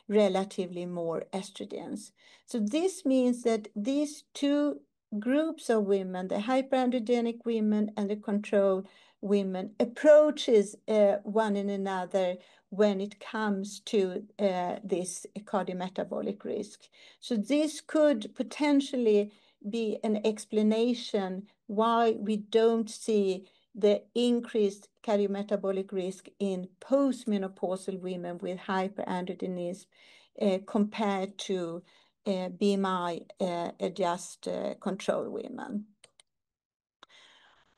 Speaker 3: relatively more estrogens. So this means that these two groups of women, the hyperandrogenic women and the control women, approaches one another when it comes to this cardiometabolic risk. So this could potentially be an explanation why we don't see the increased cardiometabolic risk in postmenopausal women with hyperandrogenism compared to BMI adjust control women.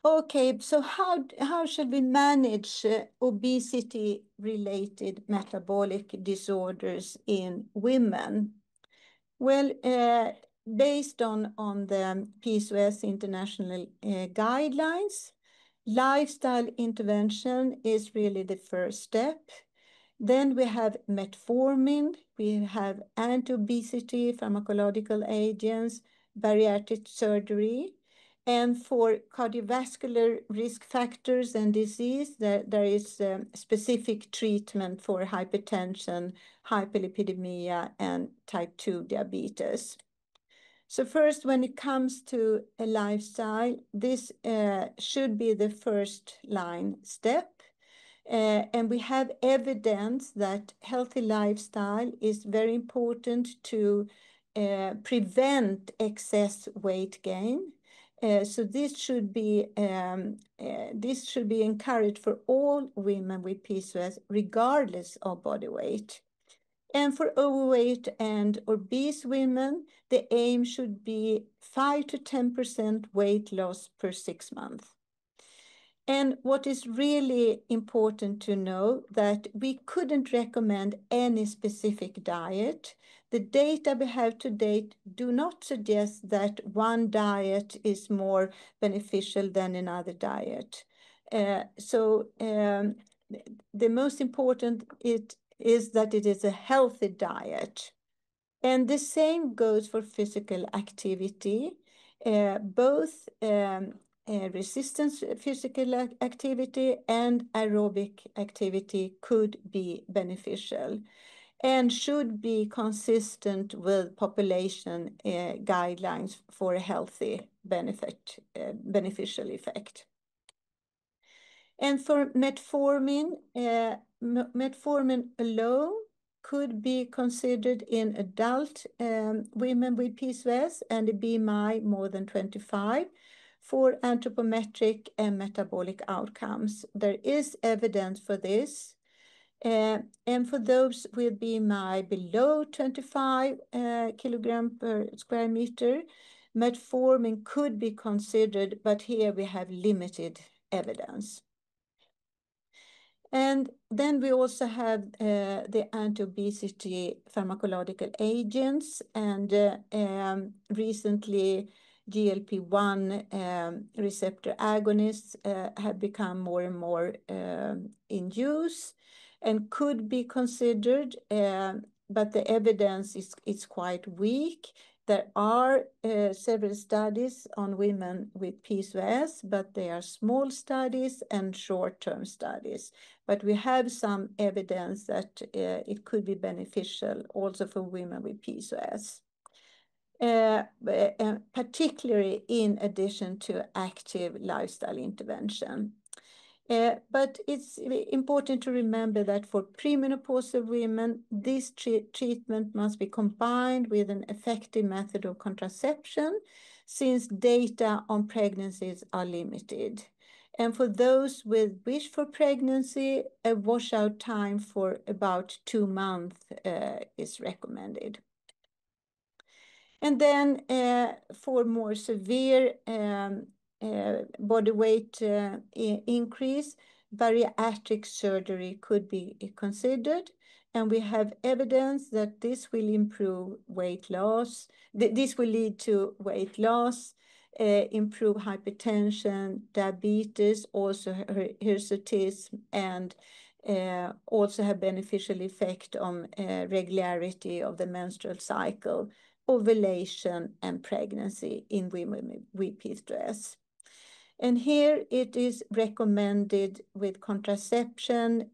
Speaker 3: Okay, so how should we manage obesity-related metabolic disorders in women? Well, based on the PCOS international guidelines, Lifestyle intervention is really the first step. Then we have metformin, we have anti-obesity, pharmacological agents, bariatric surgery. And for cardiovascular risk factors and disease, there is specific treatment for hypertension, hyperlipidemia, and type 2 diabetes. So first, when it comes to a lifestyle, this should be the first line step. And we have evidence that healthy lifestyle is very important to prevent excess weight gain. So this should be encouraged for all women with PCOS, regardless of body weight. And for overweight and obese women, the aim should be 5 to 10% weight loss per 6 months. And what is really important to know that we couldn't recommend any specific diet. The data we have to date do not suggest that one diet is more beneficial than another diet. The most important is that it is a healthy diet. And the same goes for physical activity. Both resistance physical activity and aerobic activity could be beneficial and should be consistent with population guidelines for a healthy beneficial effect. And for metformin, metformin alone could be considered in adult women with PCOS and a BMI more than 25 for anthropometric and metabolic outcomes. There is evidence for this. And for those with BMI below 25 kilogram per square meter, metformin could be considered, but here we have limited evidence. And then we also have the anti-obesity pharmacological agents, and recently GLP-1 receptor agonists have become more and more in use and could be considered, but the evidence is quite weak. There are several studies on women with PCOS, but they are small studies and short-term studies. But we have some evidence that it could be beneficial also for women with PCOS, particularly in addition to active lifestyle intervention. But it's important to remember that for premenopausal women, this treatment must be combined with an effective method of contraception, since data on pregnancies are limited. And for those with wish for pregnancy, a washout time for about 2 months is recommended. And then for more severe body weight increase, bariatric surgery could be considered. And we have evidence that this will improve weight loss. This will lead to weight loss, improve hypertension, diabetes, also hirsutism, and also have beneficial effect on regularity of the menstrual cycle, ovulation, and pregnancy in women with PCOS. And here it is recommended with contraception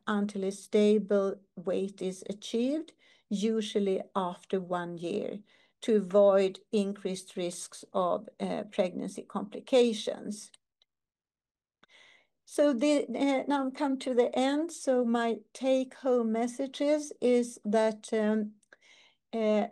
Speaker 3: until a stable weight is achieved, usually after 1 year, to avoid increased risks of pregnancy complications. So now I'm come to the end. So my take-home messages is that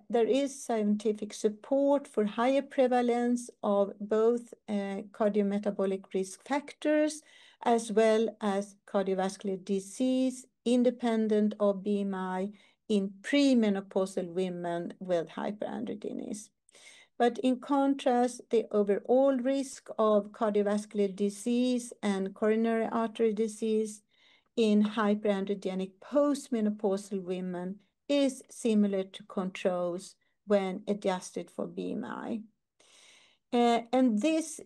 Speaker 3: there is scientific support for higher prevalence of both cardiometabolic risk factors as well as cardiovascular disease independent of BMI in premenopausal women with hyperandrogenism. But in contrast, the overall risk of cardiovascular disease and coronary artery disease in hyperandrogenic postmenopausal women is similar to controls when adjusted for BMI. And this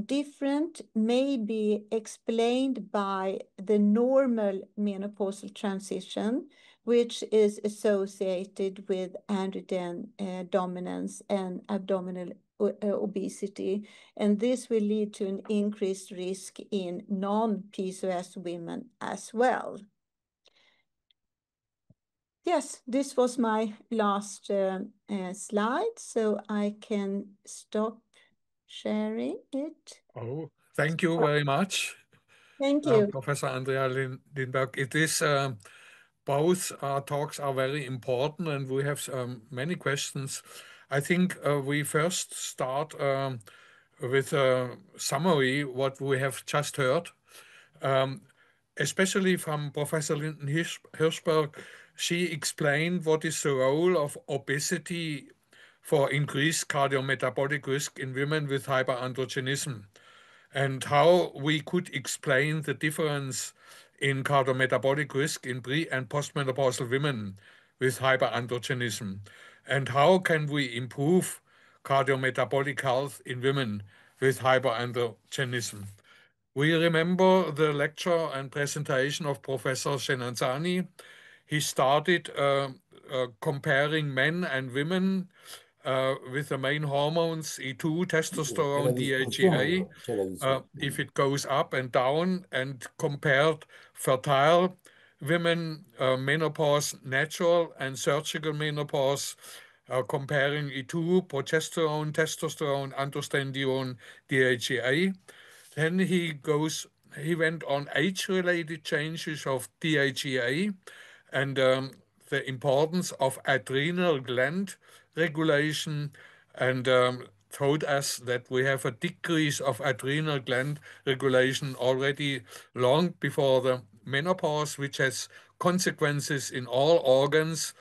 Speaker 3: different may be explained by the normal menopausal transition, which is associated with androgen dominance and abdominal obesity. And this will lead to an increased risk in non-PCOS women as well. Yes, this was my last slide, so I can stop sharing it.
Speaker 1: Oh, thank you very much,
Speaker 3: Thank you.
Speaker 1: Professor Andrea Lindberg. It is both talks are very important, and we have many questions. I think we first start with a summary what we have just heard, especially from Professor Lindén Hirschberg. She explained what is the role of obesity for increased cardiometabolic risk in women with hyperandrogenism, and how we could explain the difference in cardiometabolic risk in pre- and postmenopausal women with hyperandrogenism, and how can we improve cardiometabolic health in women with hyperandrogenism. We remember the lecture and presentation of Professor Genazzani. He started comparing men and women with the main hormones, E2, testosterone, DHEA, if it goes up and down, and compared fertile women, menopause natural and surgical menopause, comparing E2, progesterone, testosterone, androstenedione, DHEA. Then he went on age-related changes of DHEA and the importance of adrenal gland regulation, and told us that we have a decrease of adrenal gland regulation already long before the menopause, which has consequences in all organs,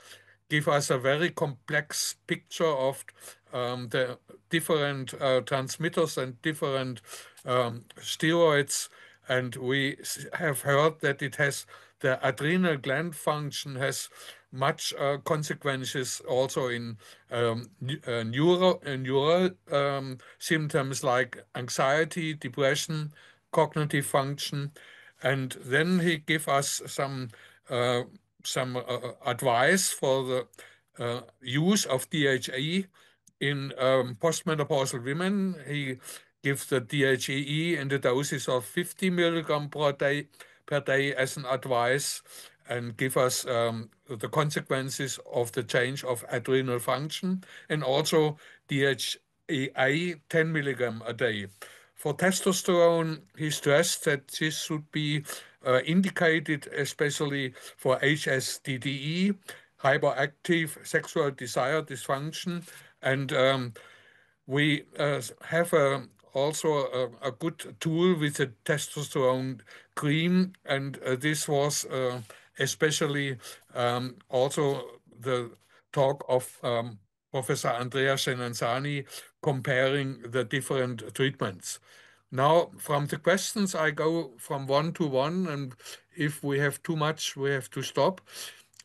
Speaker 1: give us a very complex picture of the different transmitters and different steroids. And we have heard that it has the adrenal gland function has much consequences also in neural symptoms like anxiety, depression, cognitive function. And then he gave us some advice for the use of DHA in postmenopausal women. He gives the DHEA in the doses of 50 milligram per day as an advice, and give us the consequences of the change of adrenal function, and also DHEA 10 milligram a day. For testosterone, he stressed that this should be indicated especially for HSDDE, hyperactive sexual desire dysfunction, and we have also a good tool with the testosterone cream, and this was especially also the talk of Professor Andrea Genazzani comparing the different treatments. Now, from the questions, I go from one to one, and if we have too much, we have to stop.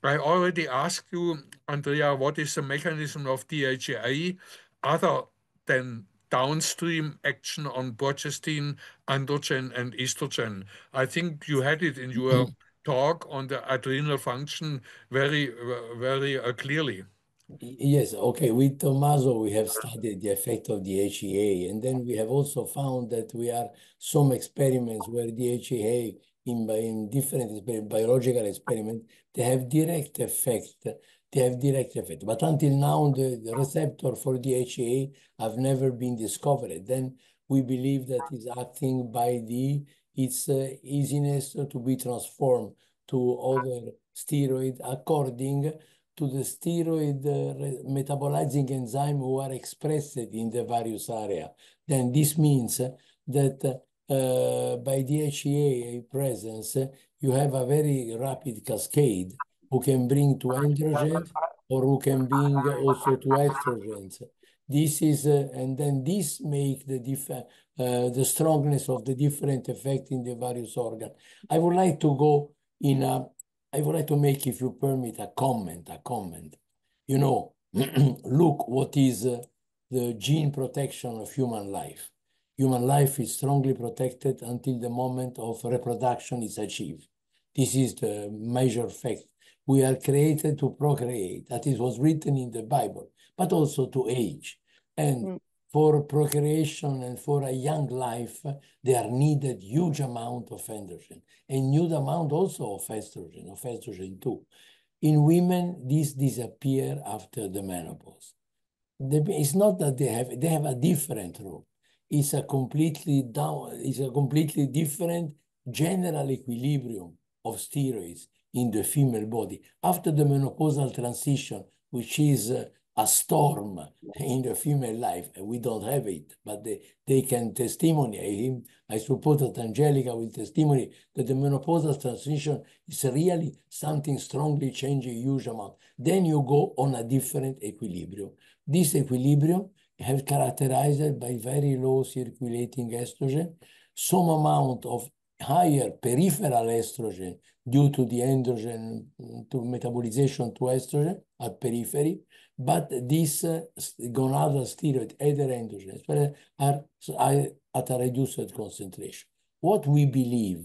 Speaker 1: I already asked you, Andrea, what is the mechanism of DHEA other than downstream action on progestin, androgen, and estrogen? I think you had it in your talk on the adrenal function very clearly.
Speaker 2: Yes, okay. With Tommaso, we have studied the effect of DHEA, and then we have also found that we are some experiments where DHEA in different biological experiments, they have direct effect. They have direct effect. But until now, the receptor for DHEA have never been discovered. Then we believe that it's acting by its easiness to be transformed to other steroid according to the steroid metabolizing enzyme who are expressed in the various area. Then this means that by DHEA presence, you have a very rapid cascade who can bring to androgen or who can bring also to estrogens. This is, and then this make the strongness of the different effect in the various organs. I would like to go in a I would like to make, if you permit, a comment. You know, look what is the gene protection of human life. Human life is strongly protected until the moment of reproduction is achieved. This is the major fact. We are created to procreate, that is was written in the Bible, but also to age. And for procreation and for a young life, there are needed huge amount of androgen, and huge amount also of estrogen too. In women, this disappear after the menopause. It's not that they have a different role. It's a completely different general equilibrium of steroids in the female body. After the menopausal transition, which is a storm in the female life, and we don't have it, but they can testimony. I suppose that Angelica will testimony that the menopausal transition is really something strongly changing huge amount. Then you go on a different equilibrium. This equilibrium is characterized by very low circulating estrogen, some amount of higher peripheral estrogen due to the androgen, to metabolization to estrogen at periphery, but these gonadal steroid, either androgens, are at a reduced concentration. What we believe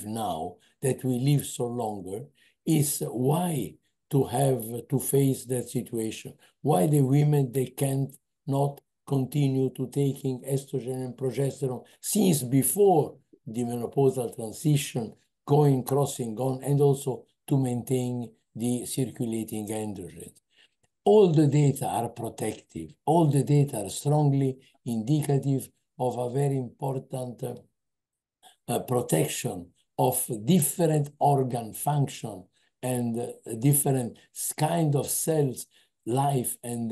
Speaker 2: now that we live so longer is why to face that situation. Why the women, they can't not continue to taking estrogen and progesterone since before the menopausal transition, crossing on, and also to maintain the circulating androgen. All the data are protective. All the data are strongly indicative of a very important protection of different organ function and different kind of cells life and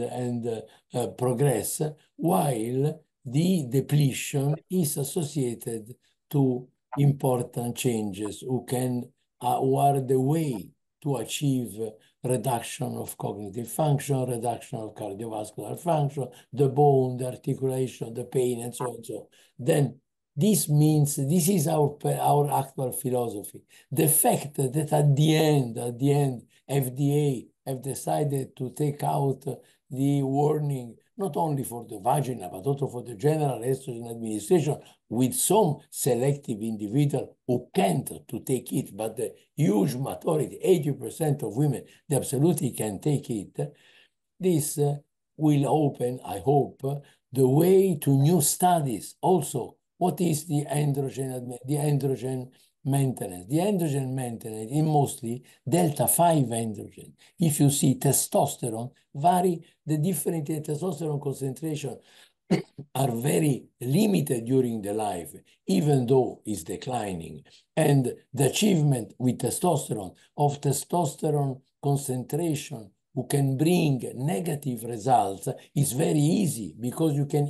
Speaker 2: progress, while the depletion is associated to important changes who are the way to achieve reduction of cognitive function, reduction of cardiovascular function, the bone, the articulation, the pain, and so on and so. Then this means, this is our actual philosophy. The fact that at the end, FDA have decided to take out the warning, not only for the vagina, but also for the general estrogen administration, with some selective individual who can't to take it, but the huge majority, 80% of women, they absolutely can take it. This will open, I hope, the way to new studies. Also, what is the androgen maintenance? The androgen maintenance is mostly delta-5 androgen. If you see testosterone, the different testosterone concentration are very limited during the life, even though it's declining. And the achievement with testosterone of testosterone concentration who can bring negative results is very easy, because you can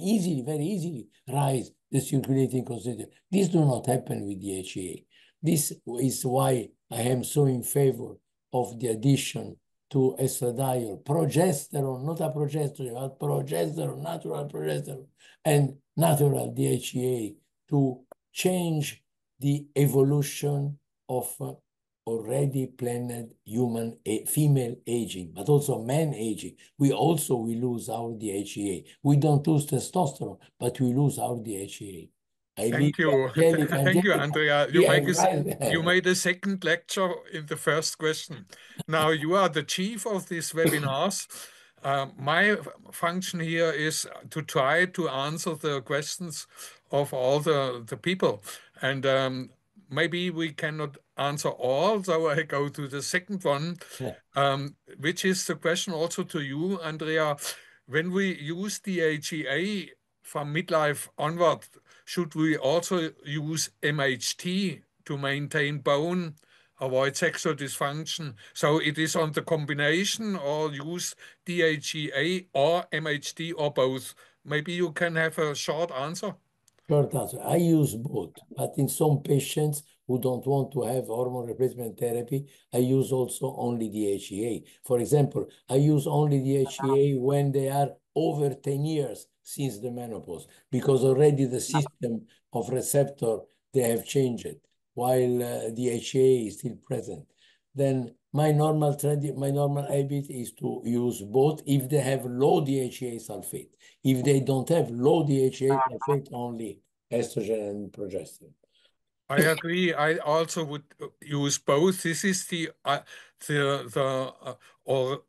Speaker 2: very easily rise the circulating concentration. This does not happen with the HEA. This is why I am so in favor of the addition to estradiol, progesterone, not a progesterone, but progesterone, natural progesterone, and natural DHEA to change the evolution of already planned human female aging, but also man aging. We lose our DHEA. We don't lose testosterone, but we lose our DHEA.
Speaker 1: Thank you. Thank you, Andrea. You made a second lecture in the first question. Now you are the chief of these webinars. My function here is to try to answer the questions of all the people. And maybe we cannot answer all, so I go to the second one, which is the question also to you, Andrea. When we use the HEA from midlife onward, should we also use MHT to maintain bone, avoid sexual dysfunction? So it is on the combination, or use DHEA or MHT or both? Maybe you can have a short answer.
Speaker 2: Short answer. I use both, but in some patients who don't want to have hormone replacement therapy, I use also only DHEA. For example, I use only DHEA when they are over 10 years since the menopause, because already the system of receptor, they have changed, while DHEA is still present. Then my normal habit is to use both if they have low DHEA sulfate. If they don't have low DHEA sulfate, only estrogen and progesterone.
Speaker 1: I agree. I also would use both. This is the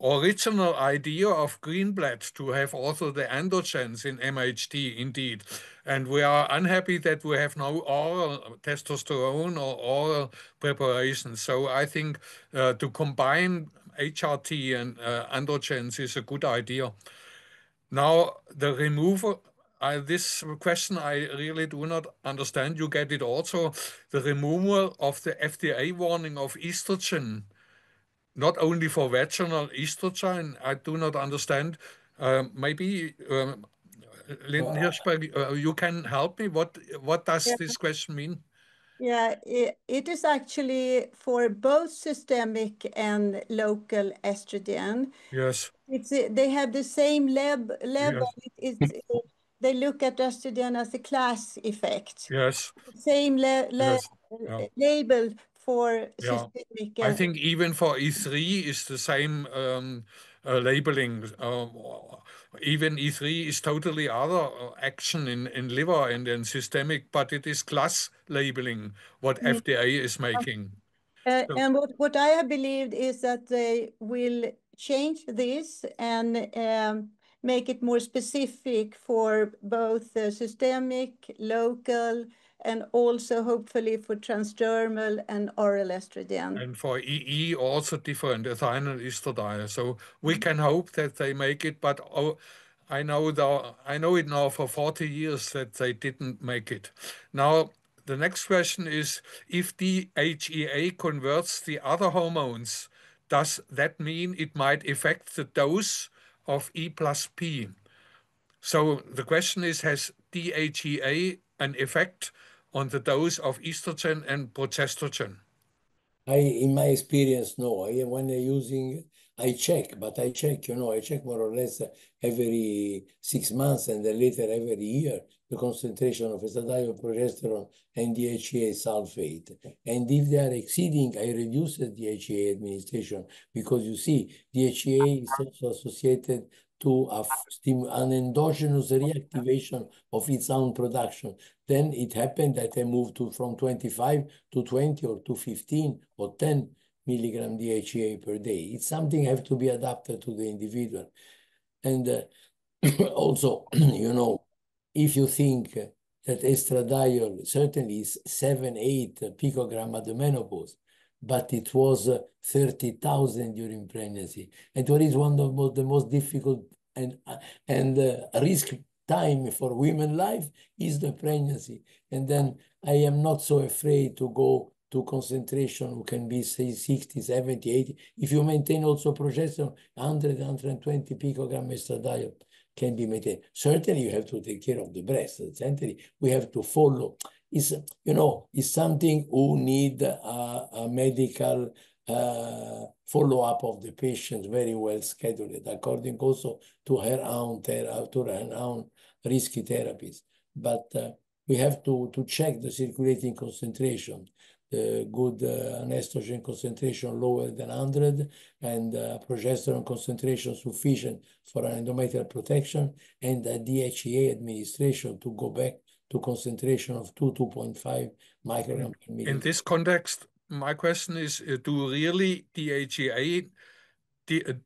Speaker 1: original idea of Greenblatt, to have also the androgens in MHT, indeed. And we are unhappy that we have no oral testosterone or oral preparations. So I think to combine HRT and androgens is a good idea. Now, the removal, this question I really do not understand. You get it also. The removal of the FDA warning of estrogen, not only for vaginal estrogen, I do not understand. Maybe Lindén Hirschberg, you can help me. What does this question mean?
Speaker 3: Yeah, it is actually for both systemic and local estrogen.
Speaker 1: Yes.
Speaker 3: They have the same level.
Speaker 1: Yes.
Speaker 3: They look at estrogen as a class effect.
Speaker 1: Yes.
Speaker 3: Same
Speaker 1: Yes. Yeah.
Speaker 3: label for
Speaker 1: Yeah.
Speaker 3: systemic.
Speaker 1: I think even for E3 is the same labeling. Even E3 is totally other action in liver and in systemic, but it is class labeling what FDA is making. So,
Speaker 3: And what I have believed is that they will change this and make it more specific for both systemic, local, and also hopefully for transdermal and oral estrogen.
Speaker 1: and for EE also different, ethinyl estradiol. So we can hope that they make it, but I know it now for 40 years that they didn't make it. Now, the next question is, if DHEA converts the other hormones, does that mean it might affect the dose of E plus P? So the question is, has DHEA an effect on the dose of estrogen and progesterone?
Speaker 2: In my experience, no. When I'm using, I check, but I check, I check more or less every 6 months and then later every year the concentration of estradiol, progesterone, and DHEA sulfate. And if they are exceeding, I reduce the DHEA administration, because you see, DHEA is also associated to an endogenous reactivation of its own production. Then it happened that I moved from 25 to 20 or to 15 or 10 milligram DHEA per day. It's something have to be adapted to the individual. And also, if you think that estradiol certainly is 7-8 picogram at the menopause, but it was 30,000 during pregnancy. And what is one of the most difficult and risk time for women life is the pregnancy. And then I am not so afraid to go to concentration who can be, say, 60, 70, 80. If you maintain also progesterone, 100, 120 picogram estradiol can be maintained. Certainly you have to take care of the breast. Certainly we have to follow. It's something who need a medical follow-up of the patient, very well scheduled, according also to her own risky therapies. But we have to check the circulating concentration, the good an estrogen concentration lower than 100 and progesterone concentration sufficient for an endometrial protection, and a DHEA administration to go back to concentration of 2.5 microgram per
Speaker 1: In
Speaker 2: milligram.
Speaker 1: this context, my question is, do really DHEA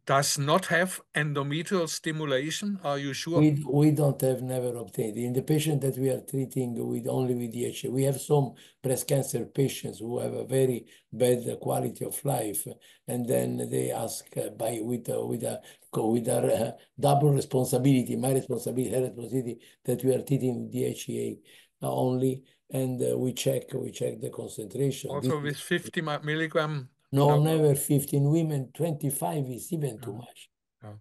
Speaker 1: does not have endometrial stimulation? Are you sure?
Speaker 2: We don't have, never obtained. In the patient that we are treating only with DHEA, we have some breast cancer patients who have a very bad quality of life, and then they ask with our double responsibility, my responsibility, her responsibility, that we are treating with DHEA only, and we check the concentration.
Speaker 1: Also with 50 milligram?
Speaker 2: No, never 15 women. 25 is even too much.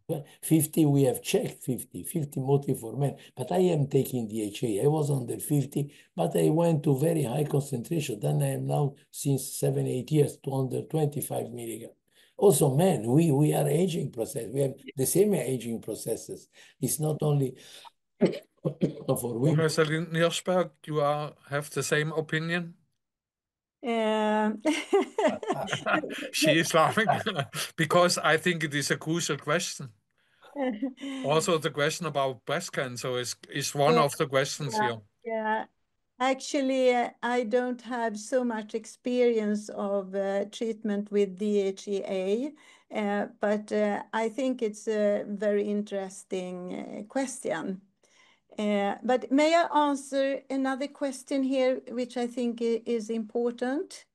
Speaker 1: Yeah.
Speaker 2: 50, we have checked 50 mostly for men, but I am taking DHA. I was under 50, but I went to very high concentration. Then I am now, since 7-8 years, to under 25 milligram. Also, men, we are aging process. We have the same aging processes. It's not only for women.
Speaker 1: Professor Hirschberg, you have the same opinion? She is laughing because I think it is a crucial question. Also, the question about breast cancer is one of the questions here.
Speaker 3: Yeah. Actually, I don't have so much experience of treatment with DHEA, but I think it's a very interesting question. But may I answer another question here, which I think is important?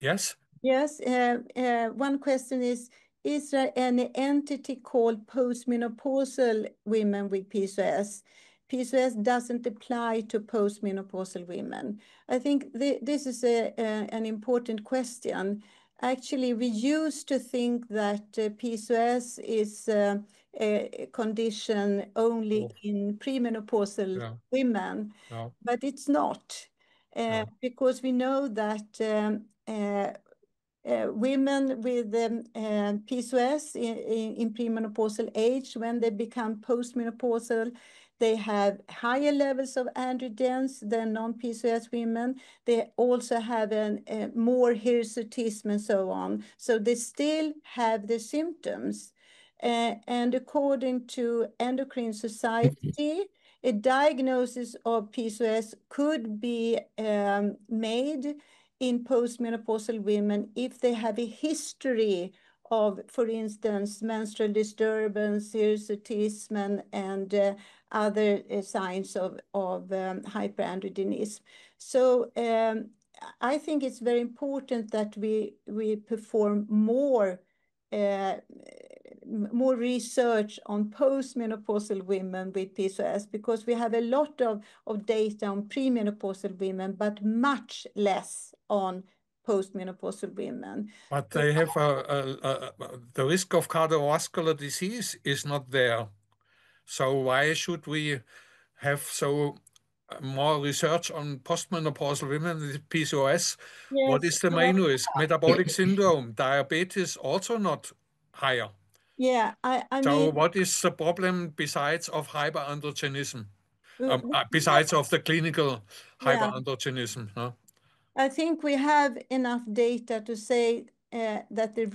Speaker 1: Yes.
Speaker 3: Yes. One question is there any entity called postmenopausal women with PCOS? PCOS doesn't apply to postmenopausal women. I think this is an important question. Actually, we used to think that PCOS is a condition only in premenopausal women, but it's not. Because we know that women with PCOS in premenopausal age, when they become postmenopausal, they have higher levels of androgens than non-PCOS women. They also have more hirsutism and so on. So they still have the symptoms. And according to Endocrine Society, a diagnosis of PCOS could be made in postmenopausal women if they have a history of, for instance, menstrual disturbance, hirsutism, and other signs of hyperandrogenism. So I think it's very important that we perform more research on postmenopausal women with PCOS, because we have a lot of data on premenopausal women, but much less on postmenopausal women.
Speaker 1: But they have the risk of cardiovascular disease is not there. So why should we have more research on postmenopausal women with PCOS?
Speaker 3: Yes,
Speaker 1: What is the main risk? Metabolic syndrome, diabetes also not higher.
Speaker 3: Yeah, I
Speaker 1: So
Speaker 3: mean,
Speaker 1: what is the problem besides of hyperandrogenism? Besides of the clinical
Speaker 3: yeah.
Speaker 1: hyperandrogenism? No?
Speaker 3: I think we have enough data to say that the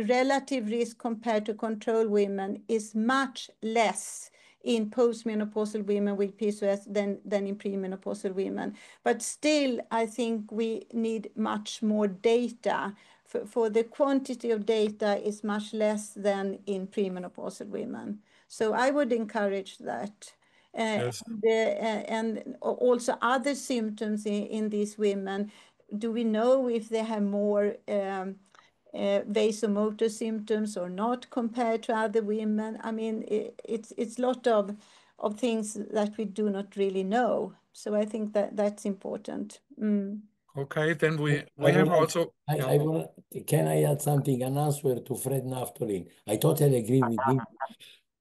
Speaker 3: relative risk compared to control women is much less in postmenopausal women with PCOS than in premenopausal women. But still, I think we need much more data. For the quantity of data is much less than in premenopausal women. So I would encourage that.
Speaker 1: Yes.
Speaker 3: And also other symptoms in these women. Do we know if they have more vasomotor symptoms or not compared to other women? I mean, it's a lot of things that we do not really know. So I think that's important.
Speaker 1: Okay, then we have also.
Speaker 2: Can I add something? An answer to Fred Naftolin. I totally agree with him.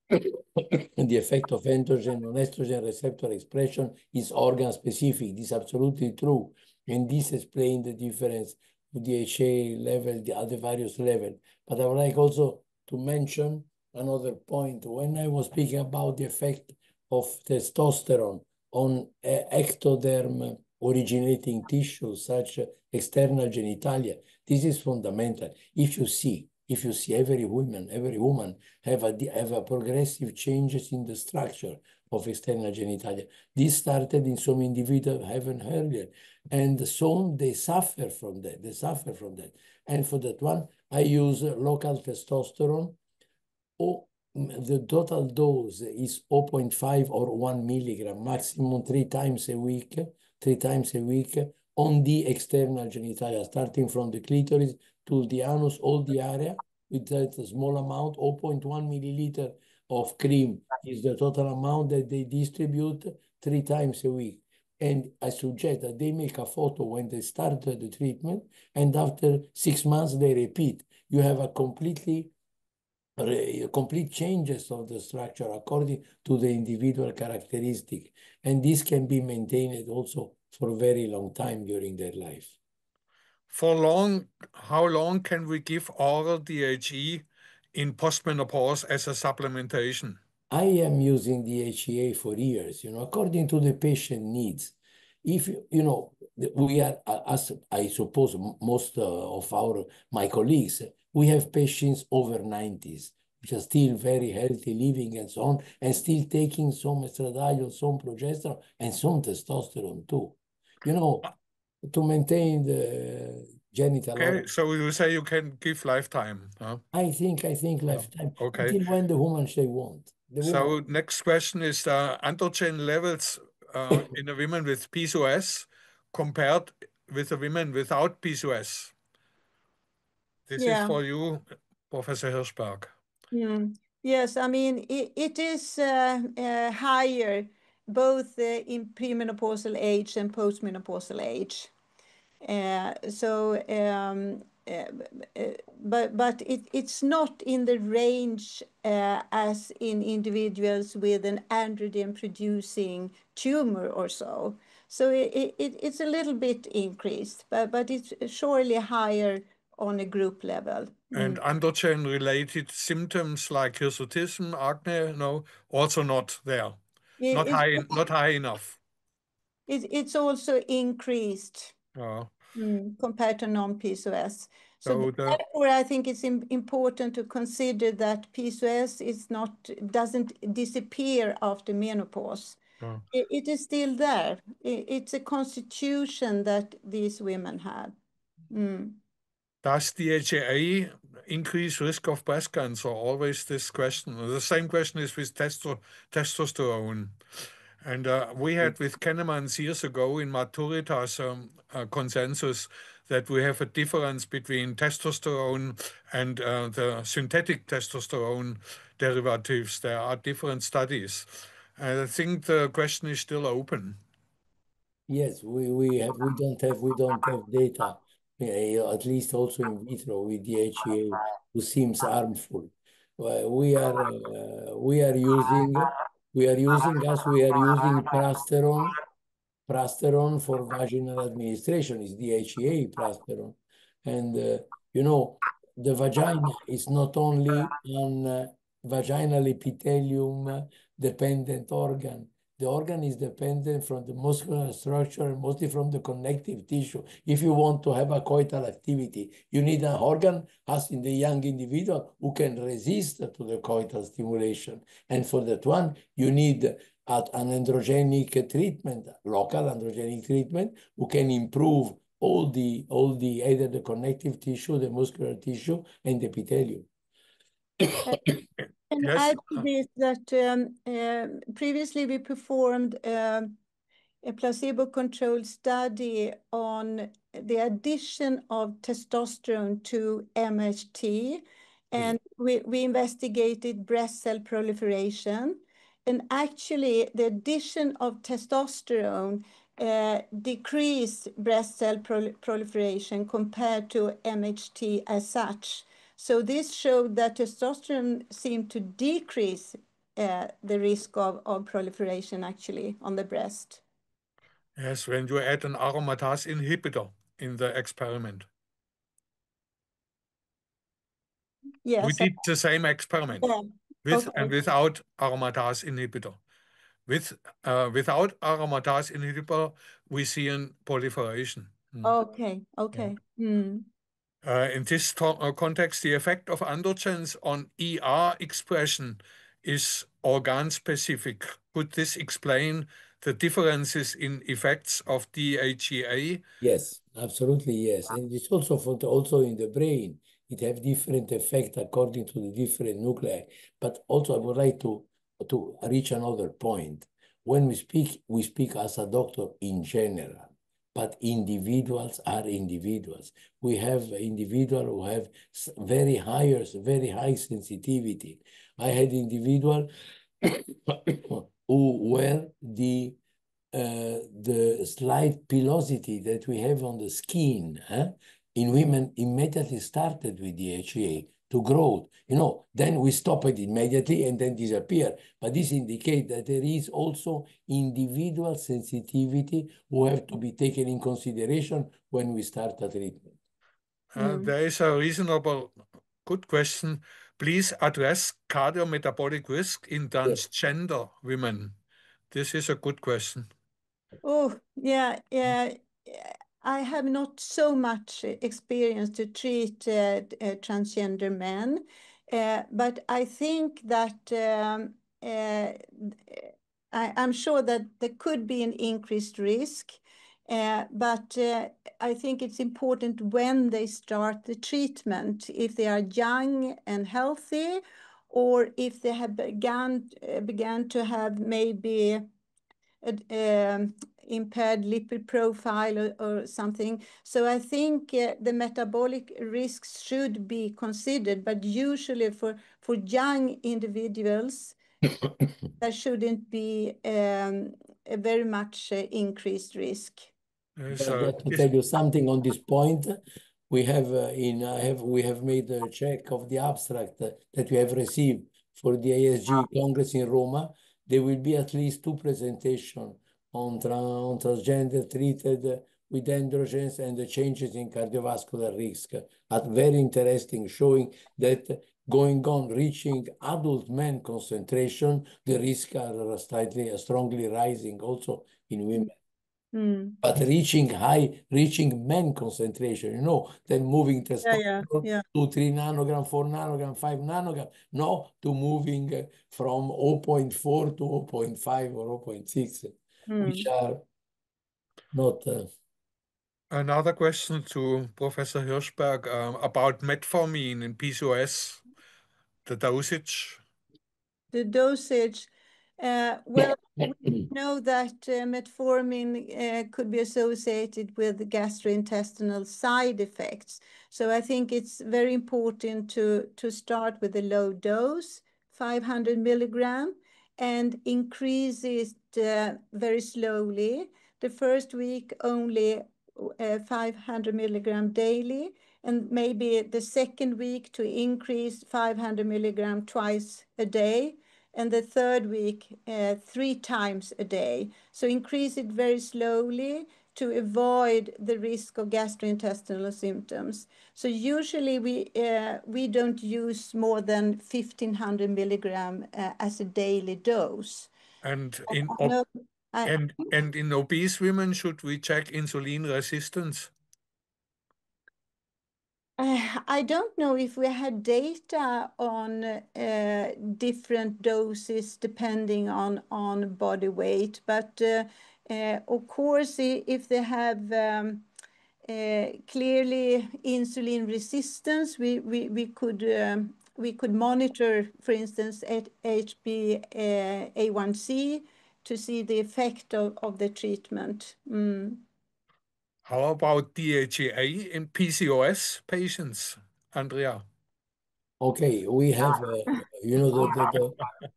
Speaker 2: The effect of androgen on estrogen receptor expression is organ specific. This is absolutely true. And this explains the difference with the HA level, the other various level. But I would like also to mention another point. When I was speaking about the effect of testosterone on ectoderm originating tissues, such external genitalia, this is fundamental. If you see every woman have a progressive changes in the structure of external genitalia. This started in some individuals having earlier, and soon they suffer from that. And for that one, I use local testosterone. The total dose is 0.5 or 1 milligram, maximum 3 times a week on the external genitalia, starting from the clitoris to the anus, all the area, with that small amount. 0.1 milliliter of cream is the total amount that they distribute 3 times a week. And I suggest that they make a photo when they start the treatment, and after 6 months they repeat. You have a complete changes of the structure according to the individual characteristic. And this can be maintained also for a very long time during their life.
Speaker 1: How long can we give oral DHE in postmenopause as a supplementation?
Speaker 2: I am using DHEA for years, according to the patient needs. if you know, we are, as I suppose most of my colleagues, we have patients over 90s, which are still very healthy, living and so on, and still taking some estradiol, some progesterone, and some testosterone too. You know, to maintain the genital
Speaker 1: Okay,
Speaker 2: organ.
Speaker 1: so you say you can give lifetime, huh?
Speaker 2: I think lifetime,
Speaker 1: Okay.
Speaker 2: until when the woman they want.
Speaker 1: So next question is androgen levels in a woman with PCOS compared with a women without PCOS. This is for you, Professor Hirschberg.
Speaker 3: Yes, I mean, it is higher both in premenopausal age and postmenopausal age. But it's not in the range as in individuals with an androgen producing tumor or so. So it's a little bit increased, but it's surely higher on a group level.
Speaker 1: And androgen-related symptoms like hirsutism, acne, no, also not there. Not high enough.
Speaker 3: It's also increased compared to non-PCOS. So therefore, I think it's important to consider that PCOS doesn't disappear after menopause. It is still there. It's a constitution that these women have.
Speaker 1: Does DHEA increase risk of breast cancer? Always this question. The same question is with testosterone. And we had with Kahneman's years ago in Maturitas a consensus that we have a difference between testosterone and the synthetic testosterone derivatives. There are different studies. And I think the question is still open.
Speaker 2: Yes, we don't have data, at least also in vitro with DHEA, who seems harmful. We are using Prasteron for vaginal administration is DHEA prasteron, and you know, the vagina is not only an vaginal epithelium dependent organ. The organ is dependent from the muscular structure and mostly from the connective tissue. If you want to have a coital activity, you need an organ, as in the young individual, who can resist to the coital stimulation. And for that one, you need an androgenic treatment, local androgenic treatment, who can improve all the either the connective tissue, the muscular tissue, and the epithelium.
Speaker 3: And
Speaker 1: yes.
Speaker 3: add to this that previously we performed a placebo-controlled study on the addition of testosterone to MHT, and we investigated breast cell proliferation. And actually, the addition of testosterone decreased breast cell proliferation compared to MHT as such. So this showed that testosterone seemed to decrease the risk of proliferation actually on the breast.
Speaker 1: Yes, when you add an aromatase inhibitor in the experiment.
Speaker 3: Yes.
Speaker 1: We did the same experiment with and without aromatase inhibitor. Without aromatase inhibitor, we see a proliferation.
Speaker 3: Okay.
Speaker 1: In this context, the effect of androgens on ER expression is organ-specific. Could this explain the differences in effects of DHEA?
Speaker 2: Yes, absolutely, yes. And it's also in the brain. It have different effect according to the different nuclei. But also I would like to reach another point. When we speak as a doctor in general, but individuals are individuals. We have individuals who have very high sensitivity. I had individuals who were the slight pilosity that we have on the skin in women immediately started with DHEA to grow. Then we stop it immediately and then disappear. But this indicates that there is also individual sensitivity who have to be taken in consideration when we start a treatment.
Speaker 1: There is a reasonable, good question. Please address cardiometabolic risk in transgender women. This is a good question.
Speaker 3: Oh, yeah, yeah. I have not so much experience to treat transgender men, but I think that I'm sure that there could be an increased risk, but I think it's important when they start the treatment, if they are young and healthy, or if they have began to have maybe impaired lipid profile or something. So I think the metabolic risks should be considered, but usually for young individuals, there shouldn't be a very much increased risk.
Speaker 2: But just to tell you something on this point, we have we have made a check of the abstract that we have received for the ASG Congress in Roma. There will be at least 2 presentations on transgender treated with androgens and the changes in cardiovascular risk. Very interesting, showing that going on reaching adult men concentration, the risks are strongly rising also in women. But reaching men concentration, then moving testosterone to 3 nanogram, 4 nanogram, 5 nanogram, no, to moving from 0.4 to 0.5 or 0.6, which are not.
Speaker 1: Another question to Professor Hirschberg about metformin in PCOS, the dosage.
Speaker 3: The dosage, well, we know that metformin could be associated with gastrointestinal side effects. So I think it's very important to start with a low dose, 500 milligram, and increase it very slowly. The first week only 500 milligram daily, and maybe the second week to increase 500 milligram twice a day, and the third week 3 times a day. So increase it very slowly to avoid the risk of gastrointestinal symptoms. So usually we don't use more than 1500 milligram as a daily dose.
Speaker 1: And in obese women, should we check insulin resistance?
Speaker 3: I don't know if we had data on different doses depending on body weight, but of course, if they have clearly insulin resistance, we could monitor, for instance, at HbA1c to see the effect of the treatment.
Speaker 1: How about DHEA in PCOS patients, Andrea?
Speaker 2: Okay, we have,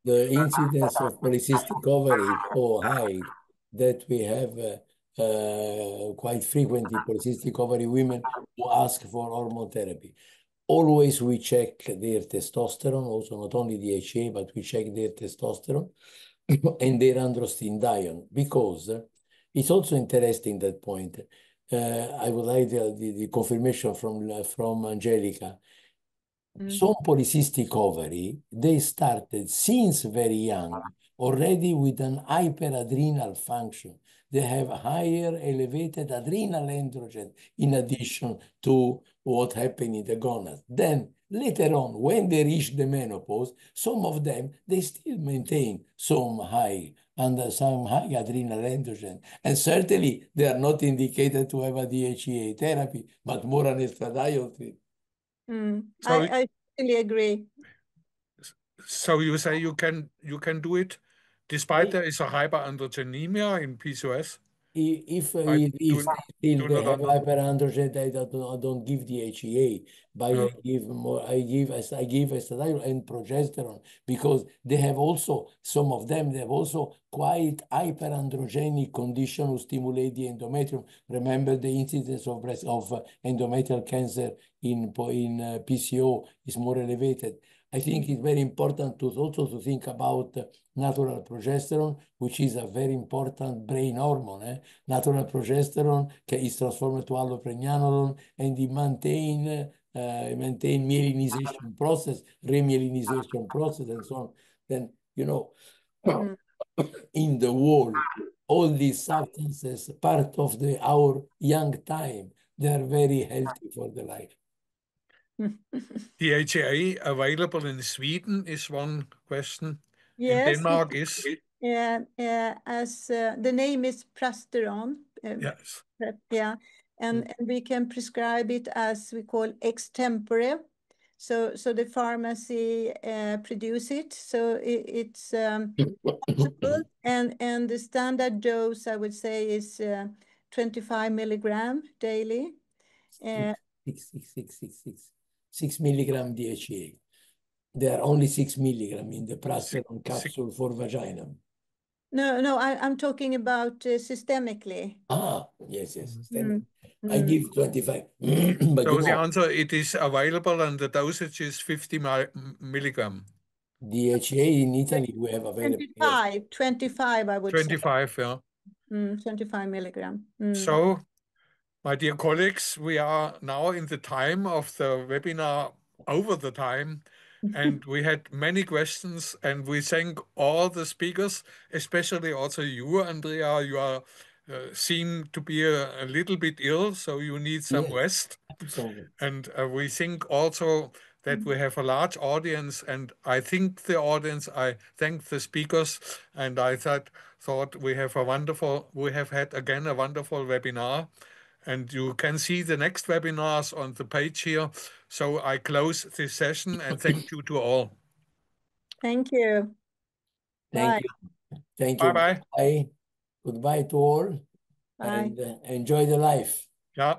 Speaker 2: the incidence of polycystic ovary is so high that we have quite frequently polycystic ovary women who ask for hormone therapy. Always we check their testosterone, also not only DHA, but we check their testosterone and their androstenedione, because it's also interesting that point. I would like the confirmation from Angelica. Some polycystic ovary, they started since very young, already with an hyperadrenal function. They have higher elevated adrenal androgen in addition to what happened in the gonads. Then later on, when they reach the menopause, some of them, they still maintain some high adrenal androgen. And certainly they are not indicated to have a DHEA therapy, but more an estradiol treatment.
Speaker 3: I totally agree.
Speaker 1: So you say you can do it despite there is a hyperandrogenemia in PCOS?
Speaker 2: If still they have hyperandrogen, I don't give DHEA, but I give estradiol and progesterone, because they have also, some of them, they have also quite hyperandrogenic condition who stimulate the endometrium. Remember, the incidence of endometrial cancer in PCO is more elevated. I think it's very important to also to think about natural progesterone, which is a very important brain hormone. Natural progesterone is transformed to allopregnanolone, and it maintain myelinization process, remyelinization process, and so on. Then, in the wall all these substances, part of our young time. They are very healthy for the life.
Speaker 1: DHA available in Sweden is one question.
Speaker 3: Yes,
Speaker 1: in Denmark is?
Speaker 3: As the name is Prasteron.
Speaker 1: Yes.
Speaker 3: Yeah, and we can prescribe it as we call extempore. So the pharmacy produce it. So it's possible, and the standard dose I would say is 25 milligram daily.
Speaker 2: 6 milligram DHA. There are only 6 milligram in the Prasteron capsule for vagina.
Speaker 3: No, I'm talking about systemically.
Speaker 2: Yes.
Speaker 3: Mm.
Speaker 2: I give 25. But
Speaker 1: So the answer, it is available and the dosage is 50 milligram.
Speaker 2: DHA in Italy we have available.
Speaker 3: 25, I would say.
Speaker 1: 25, yeah.
Speaker 3: 25 milligram.
Speaker 1: So, my dear colleagues, we are now in the time of the webinar, over the time, and we had many questions, and we thank all the speakers, especially also you, Andrea. You are seem to be a little bit ill, so you need some rest.
Speaker 2: Absolutely.
Speaker 1: And we think also that we have a large audience, and I think the audience, I thank the speakers, and I thought we have had again a wonderful webinar, and you can see the next webinars on the page here. So I close this session and thank you to all.
Speaker 3: Thank you.
Speaker 2: Thank you. Thank you.
Speaker 1: Bye-bye.
Speaker 2: Bye. Goodbye to all.
Speaker 3: Bye.
Speaker 2: And enjoy the life.
Speaker 1: Yeah.